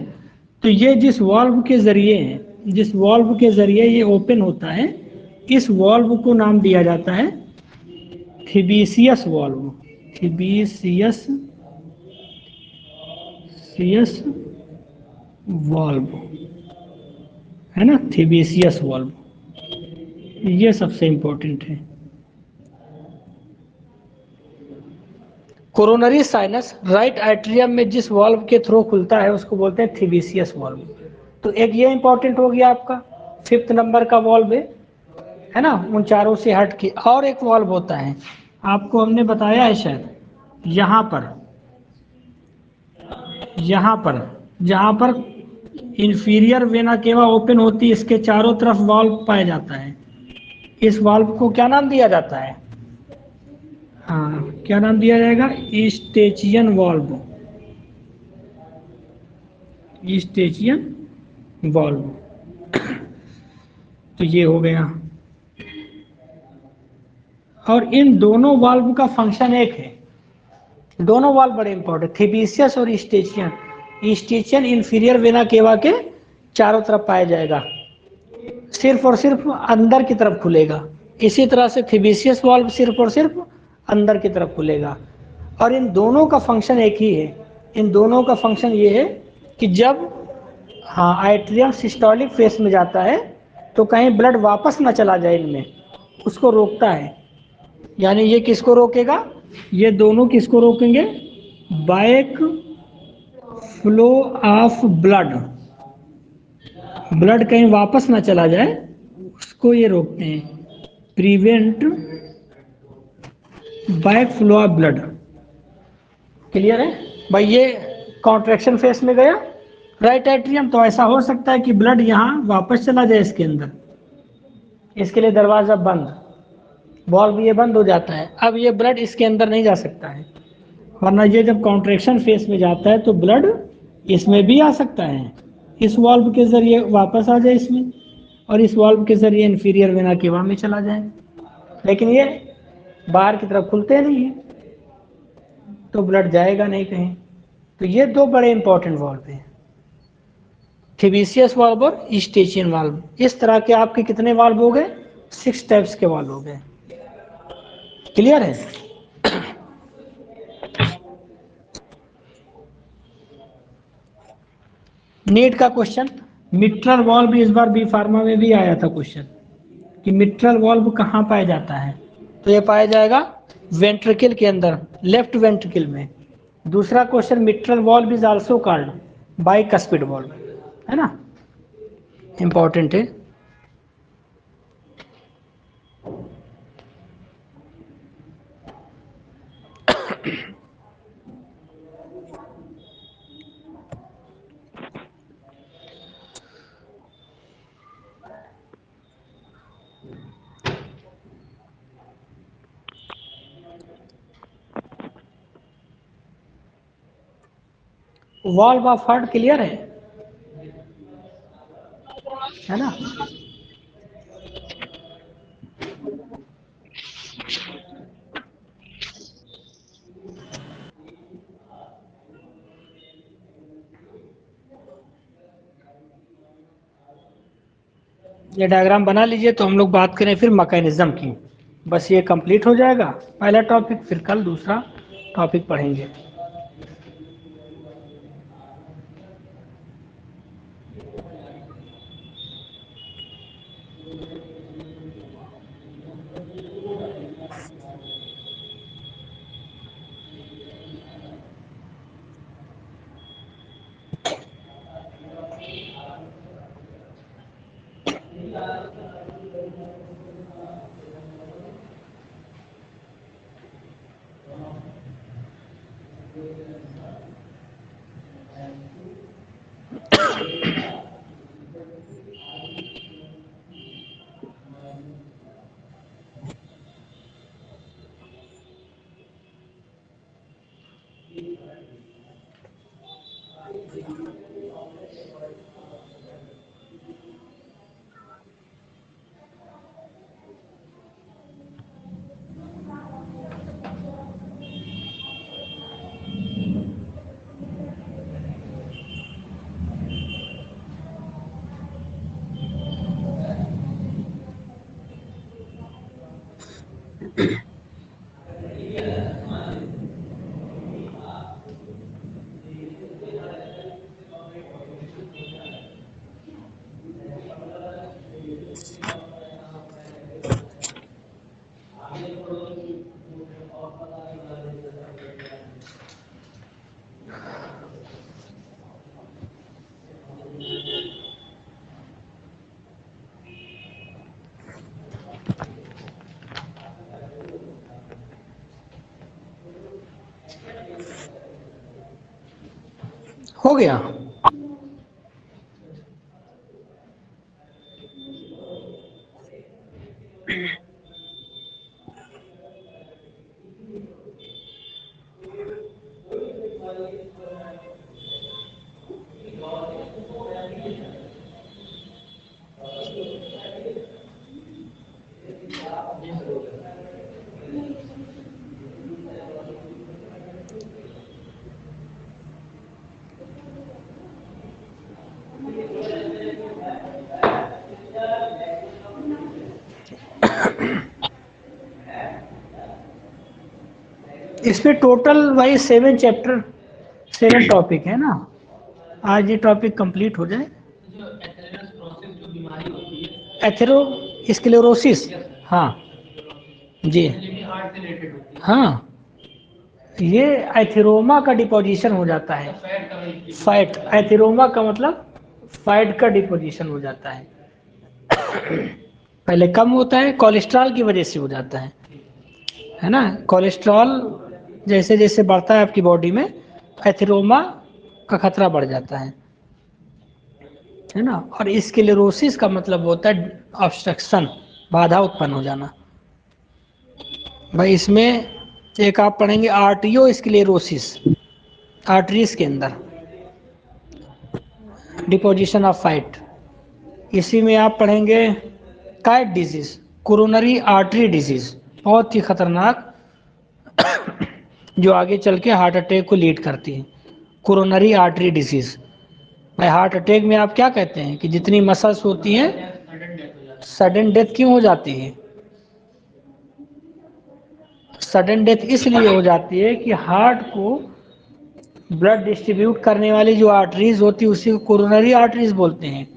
तो ये जिस वाल्व के जरिए जिस वॉल्व के जरिए ये ओपन होता है, इस वॉल्व को नाम दिया जाता है थीबीसियस वॉल्व। थीबीसियस सियस वॉल्व है ना, थीबीसियस वॉल्व, ये सबसे इंपॉर्टेंट है। कोरोनरी साइनस राइट एट्रियम में जिस वाल्व के थ्रू खुलता है उसको बोलते हैं थीबीसियस वाल्व। तो एक ये इंपॉर्टेंट हो गया आपका, 5th नंबर का वाल्व है ना, उन चारों से हट के। और एक वाल्व होता है, आपको हमने बताया है शायद, यहाँ पर जहाँ पर इंफीरियर वेना केवा ओपन होती है, इसके चारों तरफ वाल्व पाया जाता है। इस वाल्व को क्या नाम दिया जाता है? हाँ, क्या नाम दिया जाएगा? ईस्टेचियन वाल्व। ईस्टेचियन वाल्व। तो ये हो गया। और इन दोनों वाल्व का फंक्शन एक है, दोनों वाल्व बड़े इंपॉर्टेंट, थीबीसियस और ईस्टेचियन। ईस्टेचियन इंफीरियर वेना केवा के चारों तरफ पाया जाएगा, सिर्फ और सिर्फ अंदर की तरफ खुलेगा। इसी तरह से थीबीसियस वाल्व सिर्फ और सिर्फ अंदर की तरफ खुलेगा। और इन दोनों का फंक्शन एक ही है, इन दोनों का फंक्शन ये है कि जब एट्रियम सिस्टोलिक फेस में जाता है तो कहीं ब्लड वापस ना चला जाए इनमें, उसको रोकता है। यानी ये किसको रोकेगा? ये दोनों किसको रोकेंगे? Back flow of blood, blood कहीं वापस ना चला जाए उसको ये रोकते हैं, prevent back flow of blood. Clear है भाई? ये कॉन्ट्रैक्शन फेस में गया राइट एट्रियम, तो ऐसा हो सकता है कि ब्लड यहाँ वापस चला जाए इसके अंदर, इसके लिए दरवाजा बंद, वॉल्व ये बंद हो जाता है। अब ये ब्लड इसके अंदर नहीं जा सकता है, वरना ये जब कॉन्ट्रैक्शन फेस में जाता है तो ब्लड इसमें भी आ सकता है, इस वाल्व के जरिए वापस आ जाए इसमें, और इस वाल्व के जरिए इंफीरियर वेना केवा में चला जाए। लेकिन ये बाहर की तरफ खुलते नहीं है तो ब्लड जाएगा नहीं कहीं। तो ये दो बड़े इंपॉर्टेंट वाल्व हैं, थीबीसियस वाल्व और ईस्टेचियन वाल्व। इस तरह के आपके कितने वाल्व हो गए? 6 टाइप्स के वाल्व हो गए। क्लियर है? नीट का क्वेश्चन, मिट्रल वाल्व इस बार बी फार्मा में भी आया था क्वेश्चन कि मिट्रल वाल्व कहाँ पाया जाता है, तो ये पाया जाएगा वेंट्रिकल के अंदर, लेफ्ट वेंट्रिकल में। दूसरा question, mitral valve is also called bicuspid valve, है ना, इंपॉर्टेंट है। वाल्व ऑफ हार्ट क्लियर है ना? ये डायग्राम बना लीजिए, तो हम लोग बात करें फिर मैकेनिज्म की। बस ये कंप्लीट हो जाएगा पहला टॉपिक, फिर कल दूसरा टॉपिक पढ़ेंगे। हो गया। इसमें टोटल भाई 7 चैप्टर 7 टॉपिक है ना। आज ये टॉपिक कंप्लीट हो जाए। एथेरोस्क्लेरोसिस, हाँ जी, हाँ ये एथेरोमा का डिपोजिशन हो जाता है। फैट, एथेरोमा का मतलब फैट का डिपोजिशन हो जाता है। पहले कम होता है, कोलेस्ट्रॉल की वजह से हो जाता है ना। कोलेस्ट्रॉल जैसे जैसे बढ़ता है आपकी बॉडी में, एथेरोमा का खतरा बढ़ जाता है ना। और स्क्लेरोसिस का मतलब होता है ऑब्स्ट्रक्शन, बाधा उत्पन्न हो जाना। भाई इसमें एक आप पढ़ेंगे आर्टियोस्क्लेरोसिस, आर्टरीज के अंदर डिपोजिशन ऑफ फैट। इसी में आप पढ़ेंगे kite disease, coronary artery disease, बहुत ही खतरनाक, जो आगे चल के हार्ट अटैक को लीड करती है, कोरोनरी आर्टरी डिजीज। भाई हार्ट अटैक में आप क्या कहते हैं कि जितनी मसल्स होती हैं, सडन डेथ क्यों हो जाती है? सडन डेथ इसलिए हो जाती है कि हार्ट को ब्लड डिस्ट्रीब्यूट करने वाली जो आर्टरीज होती है उसी को कोरोनरी आर्टरीज बोलते हैं,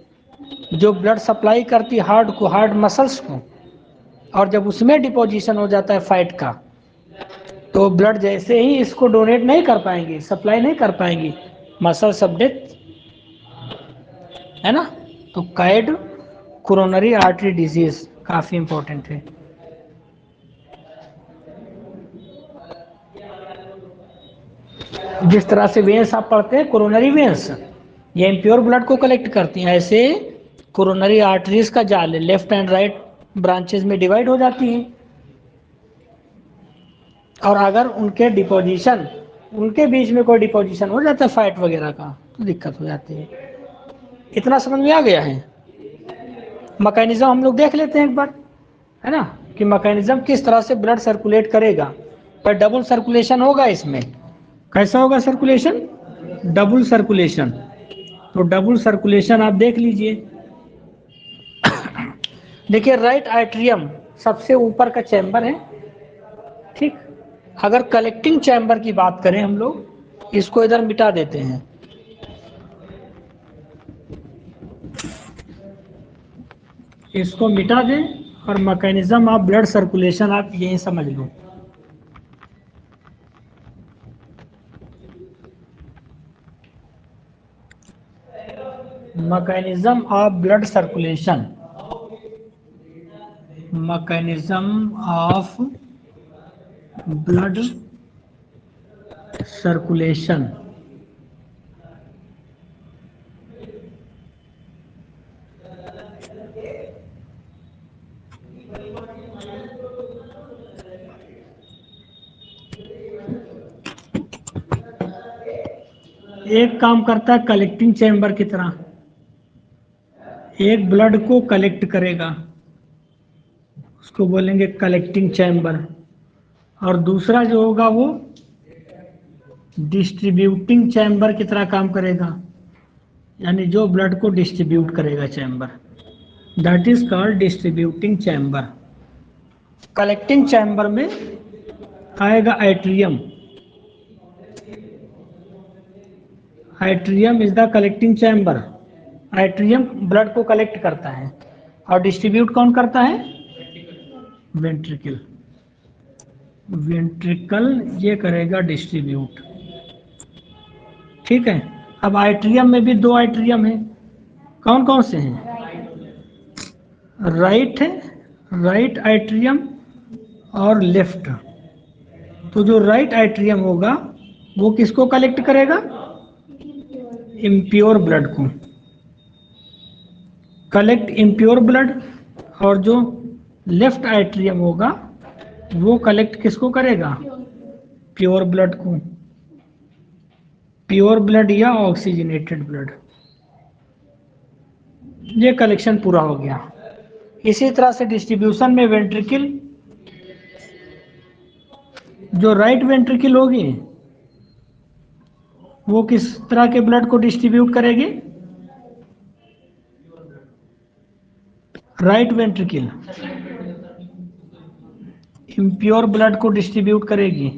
जो ब्लड सप्लाई करती है हार्ट को, हार्ट मसल्स को। और जब उसमें डिपोजिशन हो जाता है फैट का, तो ब्लड जैसे ही इसको डोनेट नहीं कर पाएंगी, सप्लाई नहीं कर पाएंगी, मसल सब डेथ, है ना। तो काइड कोरोनरी आर्टरी डिजीज काफी इंपॉर्टेंट है। जिस तरह से वेन्स आप पढ़ते हैं, कोरोनरी वेन्स ये इम्प्योर ब्लड को कलेक्ट करती हैं, ऐसे कोरोनरी आर्टरीज का जाल लेफ्ट एंड राइट ब्रांचेज में डिवाइड हो जाती हैं। और अगर उनके डिपोजिशन, उनके बीच में कोई डिपोजिशन हो जाता है फैट वगैरह का, तो दिक्कत हो जाती है। इतना समझ में आ गया है? मैकेनिज्म हम लोग देख लेते हैं एक बार, है ना, कि मैकेनिज्म किस तरह से ब्लड सर्कुलेट करेगा। पर डबल सर्कुलेशन होगा इसमें। कैसा होगा सर्कुलेशन? Double circulation. तो डबल सर्कुलेशन आप देख लीजिए। देखिए राइट एट्रियम सबसे ऊपर का चैम्बर है, ठीक। अगर कलेक्टिंग चैम्बर की बात करें हम लोग, इसको इधर मिटा देते हैं, इसको मिटा दें और मैकेनिज्म ऑफ ब्लड सर्कुलेशन आप यही समझ लो। Mechanism of blood circulation, mechanism of blood circulation. एक काम करता है कलेक्टिंग चैम्बर की तरह, एक ब्लड को कलेक्ट करेगा, उसको बोलेंगे कलेक्टिंग चैम्बर, और दूसरा जो होगा वो डिस्ट्रीब्यूटिंग चैम्बर की तरह काम करेगा, यानी जो ब्लड को डिस्ट्रीब्यूट करेगा chamber, that is called distributing chamber. Collecting chamber में आएगा atrium. Atrium is the collecting chamber. Atrium blood को कलेक्ट करता है और डिस्ट्रीब्यूट कौन करता है? वेंट्रिकल। वेंट्रिकल ये करेगा डिस्ट्रीब्यूट। ठीक है। अब एट्रियम में भी दो एट्रियम है, कौन कौन से हैं? राइट है, राइट एट्रियम और लेफ्ट। तो जो राइट एट्रियम होगा वो किसको कलेक्ट करेगा? इम्प्योर ब्लड को। Collect impure blood. और जो लेफ्ट एट्रियम होगा वो कलेक्ट किसको करेगा? प्योर ब्लड को। प्योर ब्लड या ऑक्सीजनेटेड ब्लड। ये कलेक्शन पूरा हो गया। इसी तरह से डिस्ट्रीब्यूशन में वेंट्रिकल, जो राइट वेंट्रिकल होगी वो किस तरह के ब्लड को डिस्ट्रीब्यूट करेगी? राइट वेंट्रिकल इम्प्योर ब्लड को डिस्ट्रीब्यूट करेगी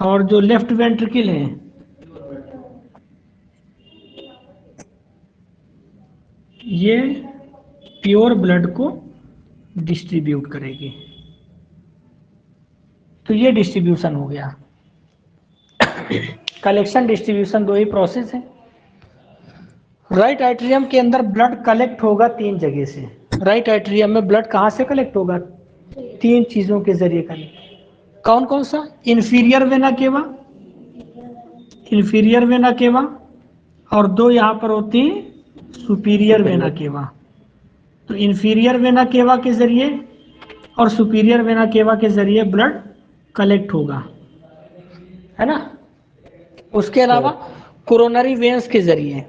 और जो लेफ्ट वेंट्रिकल है ये प्योर ब्लड को डिस्ट्रीब्यूट करेगी। तो ये डिस्ट्रीब्यूशन हो गया। कलेक्शन डिस्ट्रीब्यूशन दो ही प्रोसेस है। राइट एट्रियम के अंदर ब्लड कलेक्ट होगा तीन जगह से। राइट एट्रियम में ब्लड कहाँ से कलेक्ट होगा? तीन चीजों के जरिए कलेक्ट। कौन कौन सा? Inferior vena cava, inferior vena केवा, और दो यहाँ पर होती हैं सुपीरियर वेना केवा। तो इंफीरियर वेना केवा के जरिए और सुपीरियर वेना केवा के जरिए ब्लड कलेक्ट होगा, है ना। उसके अलावा कोरोनरी वेन्स के जरिए,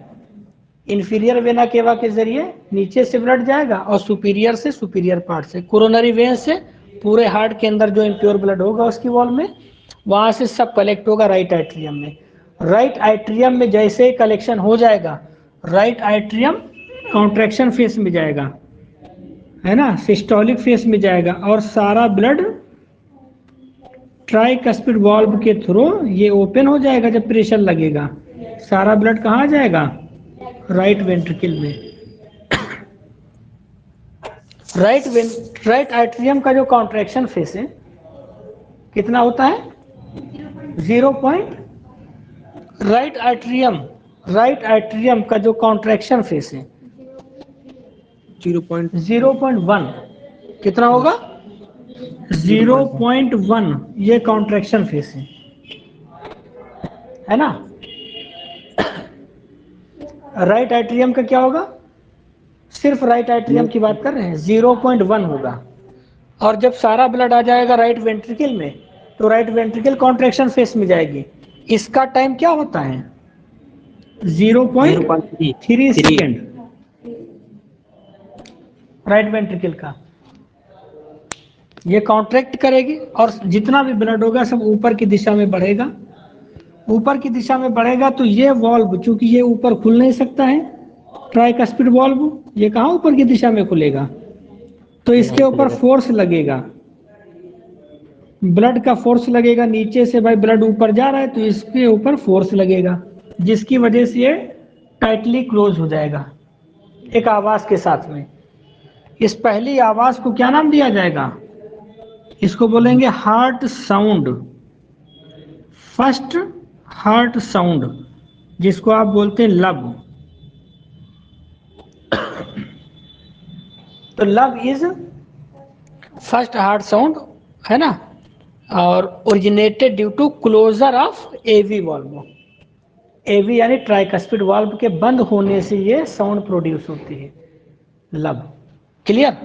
इंफीरियर वेना केवा के जरिए नीचे से ब्लड जाएगा और सुपीरियर से, सुपीरियर पार्ट से, कोरोनरी वेन से पूरे हार्ट के अंदर जो इम्प्योर ब्लड होगा उसकी वॉल में, वहां से सब कलेक्ट होगा राइट एट्रियम में। राइट एट्रियम में जैसे ही कलेक्शन हो जाएगा, राइट एट्रियम कॉन्ट्रैक्शन फेस में जाएगा, है ना, सिस्टोलिक फेस में जाएगा और सारा ब्लड ट्राइकस्पिड वाल्व के थ्रू ये ओपन हो जाएगा। जब प्रेशर लगेगा सारा ब्लड कहाँ जाएगा? राइट वेंट्रिकल में। राइट एट्रियम का जो कॉन्ट्रैक्शन फेस है कितना होता है? 0. राइट एट्रियम का जो कॉन्ट्रैक्शन फेस है 0.1 कितना होगा? 0.1 ये कॉन्ट्रैक्शन फेस है ना। राइट एट्रियम का क्या होगा? सिर्फ राइट एट्रियम की बात कर रहे हैं, 0.1 होगा। और जब सारा ब्लड आ जाएगा राइट वेंट्रिकल में तो राइट वेंट्रिकल कॉन्ट्रैक्शन फेस में जाएगी। इसका टाइम क्या होता है? 0.3 सेकेंड राइट वेंट्रिकल का। ये कॉन्ट्रैक्ट करेगी और जितना भी ब्लड होगा सब ऊपर की दिशा में बढ़ेगा। ऊपर की दिशा में बढ़ेगा तो ये वॉल्व, चूंकि ये ऊपर खुल नहीं सकता है, ट्राइकस्पिड वॉल्व, ये कहाँ ऊपर की दिशा में खुलेगा? तो इसके ऊपर फोर्स लगेगा, ब्लड का फोर्स लगेगा। नीचे से भाई ब्लड ऊपर जा रहा है तो इसके ऊपर फोर्स लगेगा, जिसकी वजह से ये टाइटली क्लोज हो जाएगा एक आवाज के साथ में। इस पहली आवाज को क्या नाम दिया जाएगा? इसको बोलेंगे heart sound, first heart sound, जिसको आप बोलते हैं लब। तो लब इज फर्स्ट हार्ट साउंड, है ना, और originated due to closure of AV valve. AV यानी ट्राइकस्पिड वाल्व के बंद होने से ये साउंड प्रोड्यूस होती है, लब। क्लियर?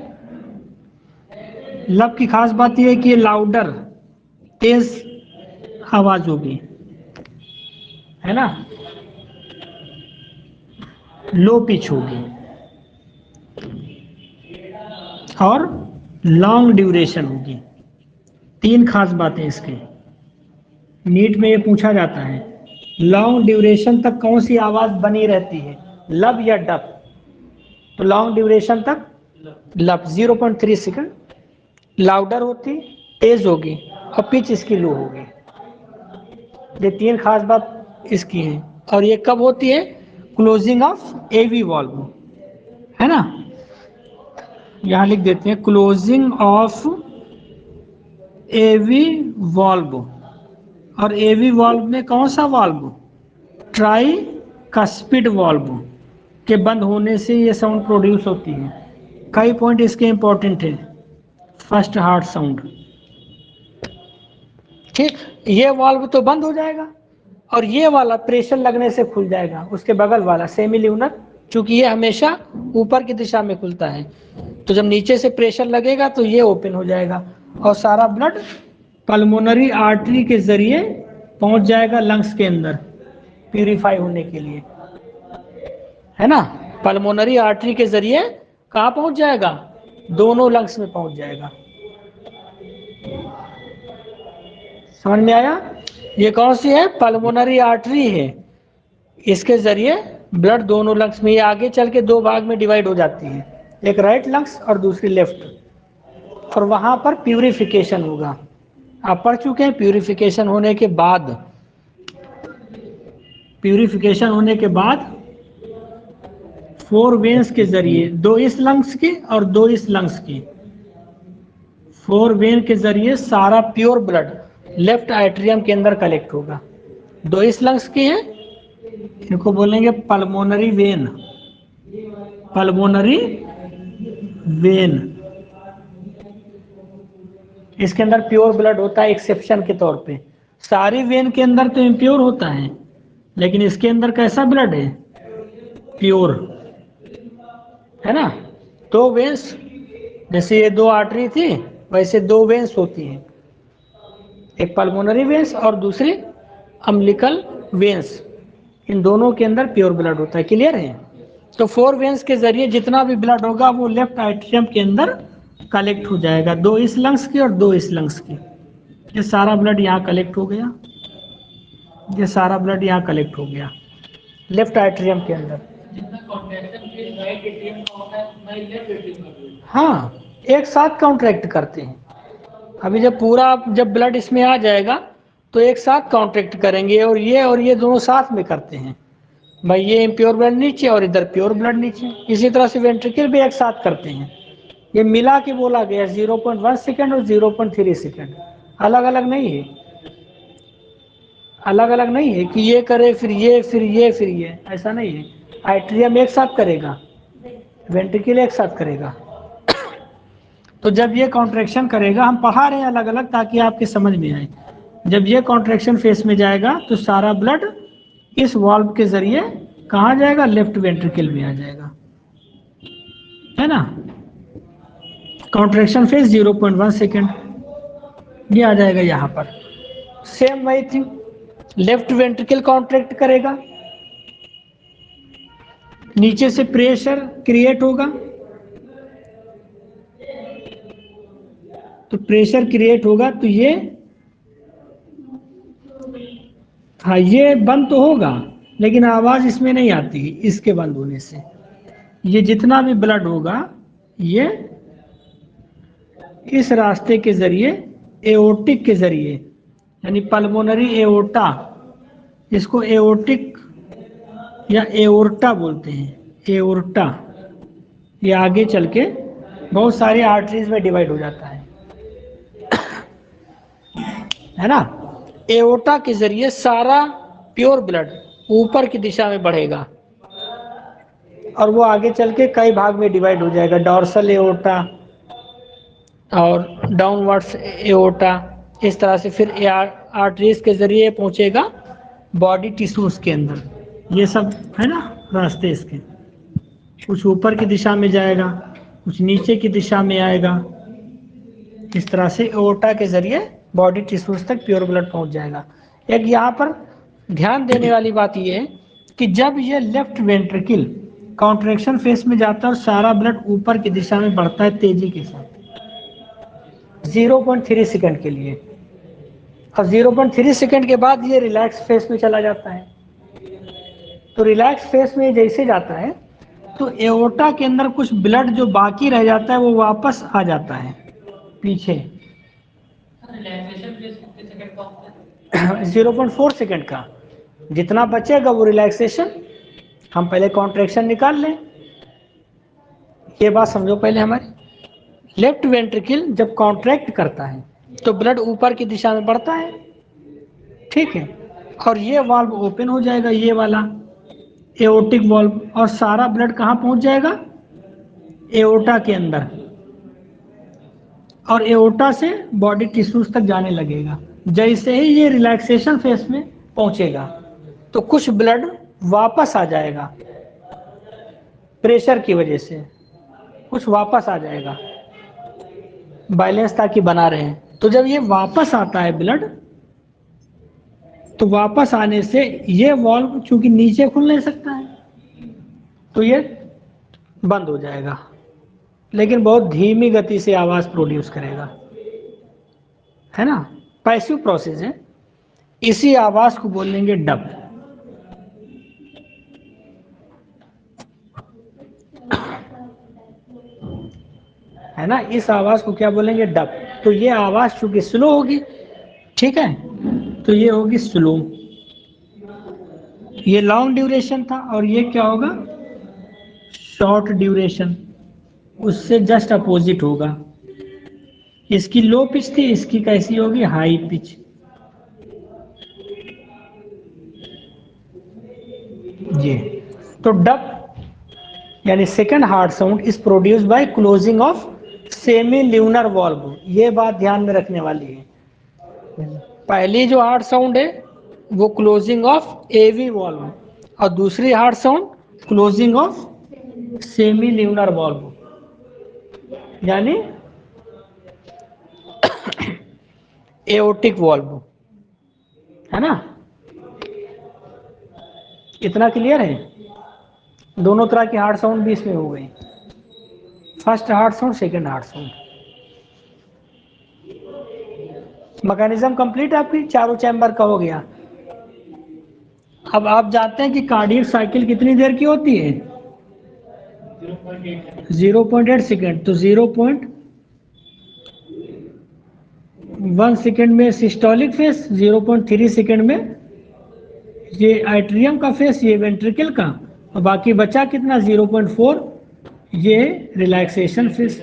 लब की खास बात यह है कि ये लाउडर, तेज आवाज होगी, है ना, लो पिच होगी और लॉन्ग ड्यूरेशन होगी। तीन खास बातें इसके, नीट में ये पूछा जाता है, लॉन्ग ड्यूरेशन तक कौन सी आवाज बनी रहती है, लब या डब? तो लॉन्ग ड्यूरेशन तक लब 0.3 सेकंड, लाउडर होती, तेज होगी और पिच इसकी लो होगी। ये तीन खास बात इसकी है। और ये कब होती है? क्लोजिंग ऑफ एवी वाल्व, है ना। यहां लिख देते हैं क्लोजिंग ऑफ एवी वाल्व। और एवी वाल्व में कौन सा वाल्व? ट्राई कस्पिड वाल्व के बंद होने से ये साउंड प्रोड्यूस होती है। कई पॉइंट इसके इंपॉर्टेंट है। फर्स्ट हार्ट साउंड, ठीक। ये वाल्व तो बंद हो जाएगा और ये वाला प्रेशर लगने से खुल जाएगा, उसके बगल वाला सेमी ल्यूनर, क्योंकि ये हमेशा ऊपर की दिशा में खुलता है। तो जब नीचे से प्रेशर लगेगा तो ये ओपन हो जाएगा और सारा ब्लड पल्मोनरी आर्टरी के जरिए पहुंच जाएगा लंग्स के अंदर प्यूरिफाई होने के लिए, है ना। पल्मोनरी आर्टरी के जरिए कहाँ पहुंच जाएगा? दोनों लंग्स में पहुंच जाएगा। समझ में आया? ये कौन सी है? पल्मोनरी आर्टरी है। इसके जरिए ब्लड दोनों लंग्स में, ये आगे चल के दो भाग में डिवाइड हो जाती है, एक राइट लंग्स और दूसरी लेफ्ट, और वहां पर प्यूरिफिकेशन होगा। आप पढ़ चुके हैं। प्यूरिफिकेशन होने के बाद 4 वेन्स के जरिए, 2 इस लंग्स की और 2 इस लंग्स की, 4 वेन के जरिए सारा प्योर ब्लड लेफ्ट एट्रियम के अंदर कलेक्ट होगा। 2 इस लंग्स की हैं, इनको बोलेंगे पल्मोनरी वेन। पल्मोनरी वेन, इसके अंदर प्योर ब्लड होता है एक्सेप्शन के तौर पे। सारी वेन के अंदर तो इम्प्योर होता है, लेकिन इसके अंदर कैसा ब्लड है? प्योर, है ना। 2 वेन्स, जैसे ये 2 आर्टरी थी वैसे 2 वेन्स होती हैं, एक पल्मोनरी वेन्स और दूसरी अम्बिलिकल वेन्स। इन दोनों के अंदर प्योर ब्लड होता है। क्लियर है? तो 4 वेन्स के जरिए जितना भी ब्लड होगा वो लेफ्ट एट्रियम के अंदर कलेक्ट हो जाएगा, 2 इस लंग्स की और 2 इस लंग्स की। ये सारा ब्लड यहाँ कलेक्ट हो गया, ये सारा ब्लड यहाँ कलेक्ट हो गया लेफ्ट एट्रियम के अंदर। हाँ, एक साथ कॉन्ट्रैक्ट करते हैं। अभी जब ब्लड इसमें आ जाएगा तो एक साथ कॉन्ट्रैक्ट करेंगे, और ये दोनों साथ में करते हैं भाई। ये इम्प्योर ब्लड नीचे और इधर प्योर ब्लड नीचे। इसी तरह से वेंट्रिकल भी एक साथ करते हैं। ये मिला के बोला गया 0.1 सेकेंड और 0.3 सेकेंड, अलग अलग नहीं है। अलग अलग नहीं है कि ये करे फिर ये फिर ये फिर ये, ऐसा नहीं है। एट्रियम एक साथ करेगा, वेंट्रिकल एक साथ करेगा। तो जब ये कॉन्ट्रैक्शन करेगा, हम पढ़ा रहे हैं अलग अलग ताकि आपके समझ में आए। जब ये कॉन्ट्रैक्शन फेस में जाएगा तो सारा ब्लड इस वाल्व के जरिए कहाँ जाएगा? लेफ्ट वेंट्रिकल में आ जाएगा, है ना। कॉन्ट्रैक्शन फेस 0.1 सेकेंड, ये आ जाएगा यहाँ पर। सेम वही थिंग, लेफ्ट वेंट्रिकल कॉन्ट्रैक्ट करेगा, नीचे से प्रेशर क्रिएट होगा, तो प्रेशर क्रिएट होगा तो ये, हाँ ये बंद तो होगा लेकिन आवाज इसमें नहीं आती इसके बंद होने से। ये जितना भी ब्लड होगा ये इस रास्ते के जरिए, एओर्टिक के जरिए, यानी पल्मोनरी एओर्टा, इसको एओर्टिक या एओर्टा बोलते हैं। एओर्टा ये आगे चल के बहुत सारी आर्टरीज में डिवाइड हो जाता है ना। एओर्टा के जरिए सारा प्योर ब्लड ऊपर की दिशा में बढ़ेगा और वो आगे चल के कई भाग में डिवाइड हो जाएगा, डॉर्सल एओर्टा और डाउनवर्ड्स एओर्टा। इस तरह से फिर आर्टरीज के जरिए पहुंचेगा बॉडी टिश्यूज के अंदर। ये सब है ना रास्ते इसके, कुछ ऊपर की दिशा में जाएगा, कुछ नीचे की दिशा में आएगा। इस तरह से एओर्टा के जरिए बॉडी टिश्यूज तक प्योर ब्लड पहुंच जाएगा। एक यहाँ पर ध्यान देने वाली बात यह है कि जब ये लेफ्ट वेंट्रिकल कॉन्ट्रैक्शन फेस में जाता है और सारा ब्लड ऊपर की दिशा में बढ़ता है तेजी के साथ 0.3 सेकंड के लिए, और 0.3 सेकंड के बाद ये रिलैक्स फेस में चला जाता है। तो रिलैक्स फेस में जैसे जाता है तो एओर्टा के अंदर कुछ ब्लड जो बाकी रह जाता है वो वापस आ जाता है, पीछे 0.4 सेकेंड का जितना बचेगा वो रिलैक्सेशन, हम पहले कॉन्ट्रैक्शन निकाल लें। ये बात समझो पहले हमारी। लेफ्ट वेंट्रिकल जब कॉन्ट्रैक्ट करता है तो ब्लड ऊपर की दिशा में बढ़ता है, ठीक है, और ये वाल्व ओपन हो जाएगा, ये वाला एओर्टिक वाल्व, और सारा ब्लड कहाँ पहुंच जाएगा, एओर्टा के अंदर, और एओर्टा से बॉडी टिश्यूज तक जाने लगेगा। जैसे ही ये रिलैक्सेशन फेस में पहुंचेगा तो कुछ ब्लड वापस आ जाएगा, प्रेशर की वजह से कुछ वापस आ जाएगा, बैलेंस ताकि बना रहे। तो जब ये वापस आता है ब्लड, तो वापस आने से ये वाल्व चूंकि नीचे खुल नहीं सकता है तो ये बंद हो जाएगा, लेकिन बहुत धीमी गति से आवाज प्रोड्यूस करेगा, है ना, पैसिव प्रोसेस है। इसी आवाज को बोलेंगे डब, है ना, इस आवाज को क्या बोलेंगे, डब। तो ये आवाज चूंकि स्लो होगी, ठीक है, तो ये होगी स्लो। ये लॉन्ग ड्यूरेशन था और ये क्या होगा, शॉर्ट ड्यूरेशन, उससे जस्ट अपोजिट होगा। इसकी लो पिच थी, इसकी कैसी होगी, हाई पिच। ये तो डब यानी second heart sound is produced by closing of semi lunar valve. ये बात ध्यान में रखने वाली है। पहली जो हार्ट साउंड है वो क्लोजिंग ऑफ एवी वाल्व, और दूसरी heart sound closing of semi lunar valve, यानी एओर्टिक वाल्व, है ना। इतना क्लियर है। दोनों तरह की हार्ट साउंड भी इसमें हो गई, first heart sound, second heart sound. Mechanism complete आपकी, चारों चैम्बर का हो गया। अब आप जानते हैं कि कार्डियक साइकिल कितनी देर की होती है, 0.8 सेकेंड। तो 0.1 सेकेंड में सिस्टोलिक फेस, 0.3 सेकेंड में ये एट्रियम का फेस, ये वेंट्रिकल का, और बाकी बचा कितना, 0.4 ये रिलैक्सेशन फेस।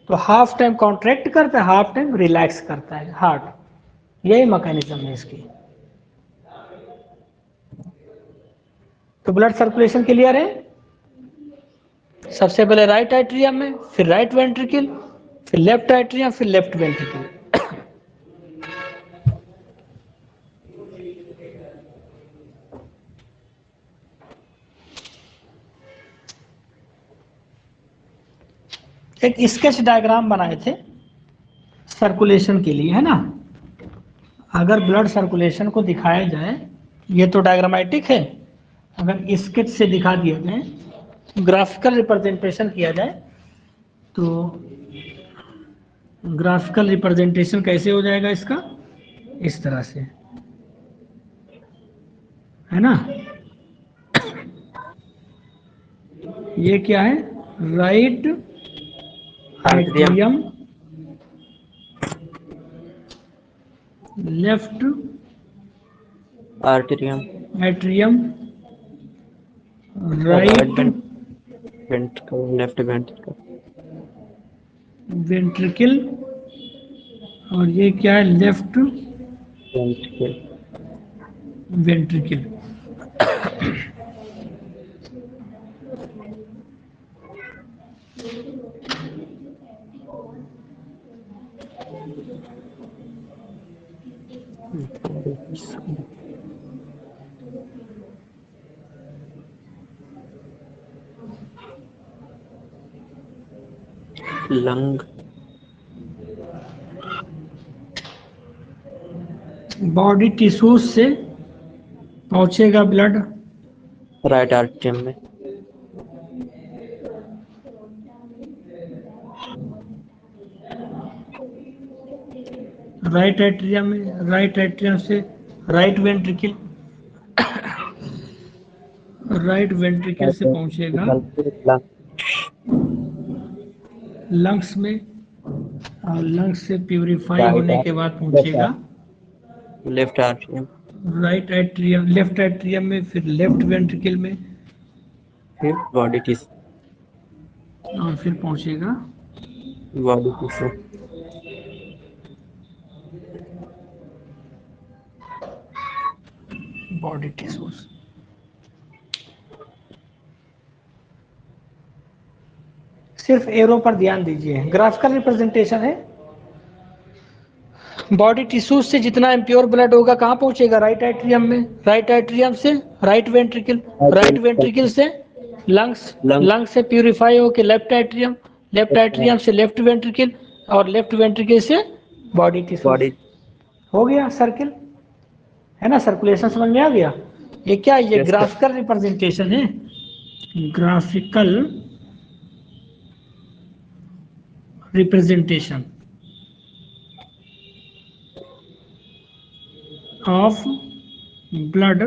तो हाफ टाइम कॉन्ट्रैक्ट करता है, हाफ टाइम रिलैक्स करता है हार्ट। यही मैकेनिज्म है इसकी। तो ब्लड सर्कुलेशन क्लियर है। सबसे पहले राइट एट्रियम में, फिर राइट वेंट्रिकल, फिर लेफ्ट एट्रियम, फिर लेफ्ट वेंट्रिकल। एक स्केच डायग्राम बनाए थे सर्कुलेशन के लिए, है ना। अगर ब्लड सर्कुलेशन को दिखाया जाए, ये तो डायग्रामेटिक है, अगर स्केच से दिखा दिया जाए, ग्राफिकल रिप्रेजेंटेशन किया जाए, तो ग्राफिकल रिप्रेजेंटेशन कैसे हो जाएगा इसका, इस तरह से, है ना। ये क्या है, right atrium, left atrium, atrium, right ventricle, left ventricle, ventricle, और ये क्या है, left ventricle. Ventricle. Lung, body tissues से पहुंचेगा ब्लड राइट आर्टेरियम में, राइट एट्रियम में, राइट एट्रियम से राइट वेंट्रिकल, राइट वेंट्रिकल से पहुंचेगा लंग्स में, और लंग्स से प्यूरिफाई Right होने के heart, बाद left पहुंचेगा heart, left atrium, right atrium, left atrium में, फिर लेफ्ट वेंट्रिकल में, फिर body tissue, और फिर पहुंचेगा body tissue, बॉडी टिश्यूज। सिर्फ एरो पर ध्यान दीजिए, ग्राफिकल रिप्रेजेंटेशन है। बॉडी टिश्यूज से जितना इम्प्योर ब्लड होगा कहाँ पहुंचेगा? राइट एट्रियम में, राइट एट्रियम से राइट वेंट्रिकल, राइट वेंट्रिकल से लंग्स, Lung, लंग्स से प्यूरिफाई होकर लेफ्ट एट्रियम, लेफ्ट एट्रियम से लेफ्ट वेंट्रिकल, और लेफ्ट वेंट्रिकल से बॉडी टिश्यूज। body, हो गया सर्किल, है ना? सर्कुलेशन समझ में आ गया? ये क्या है? ये Yes, sir. ग्राफिकल रिप्रेजेंटेशन है, graphical representation of blood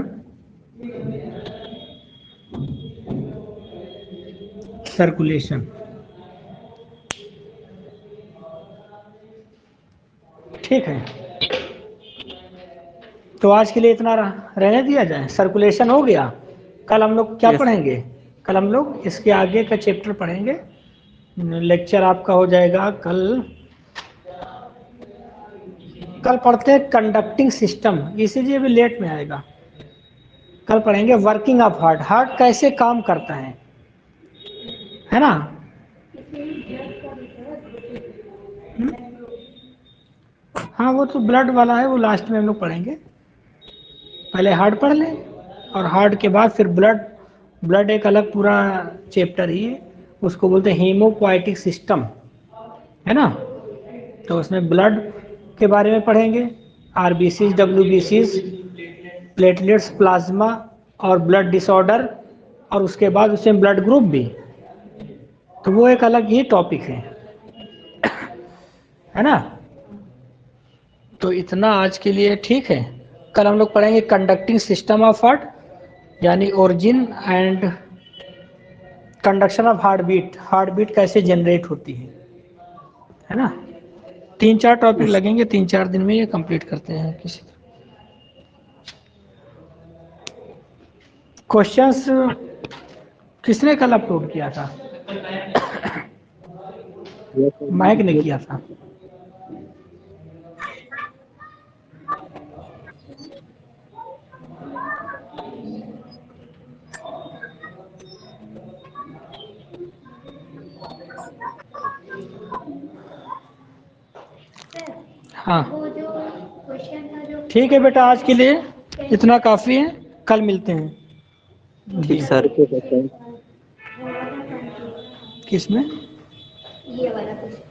circulation. ठीक है, तो आज के लिए इतना रहने दिया जाए। सर्कुलेशन हो गया। कल हम लोग क्या Yes. पढ़ेंगे? कल हम लोग इसके आगे का चैप्टर पढ़ेंगे। लेक्चर आपका हो जाएगा कल पढ़ते हैं कंडक्टिंग सिस्टम, इसीलिए भी लेट में आएगा। कल पढ़ेंगे वर्किंग ऑफ हार्ट, हार्ट कैसे काम करता है ना? हाँ, वो तो ब्लड वाला है, वो लास्ट में हम लोग पढ़ेंगे। पहले हार्ट पढ़ लें, और हार्ट के बाद फिर ब्लड। ब्लड एक अलग पूरा चैप्टर ही है, उसको बोलते हैं हीमोपोएटिक सिस्टम, है ना? तो उसमें ब्लड के बारे में पढ़ेंगे, आरबीसीज, डब्ल्यूबीसीज, प्लेटलेट्स, प्लाज्मा और ब्लड डिसऑर्डर, और उसके बाद उसमें ब्लड ग्रुप भी। तो वो एक अलग ही टॉपिक है ना? तो इतना आज के लिए ठीक है। कल हम लोग पढ़ेंगे कंडक्टिंग सिस्टम ऑफ हार्ट, यानी origin and conduction of heartbeat, heartbeat कैसे जनरेट होती है ना? 3-4 टॉपिक लगेंगे, 3-4 दिन में ये कंप्लीट करते हैं किसी तरह। क्वेश्चंस किसने कल अपलोड किया था? महक ने किया था। हाँ, वो जो क्वेश्चन था जो ठीक है बेटा, आज के लिए इतना काफ़ी है। कल मिलते हैं। ठीक जी। सर, किसमें? ये वाला क्वेश्चन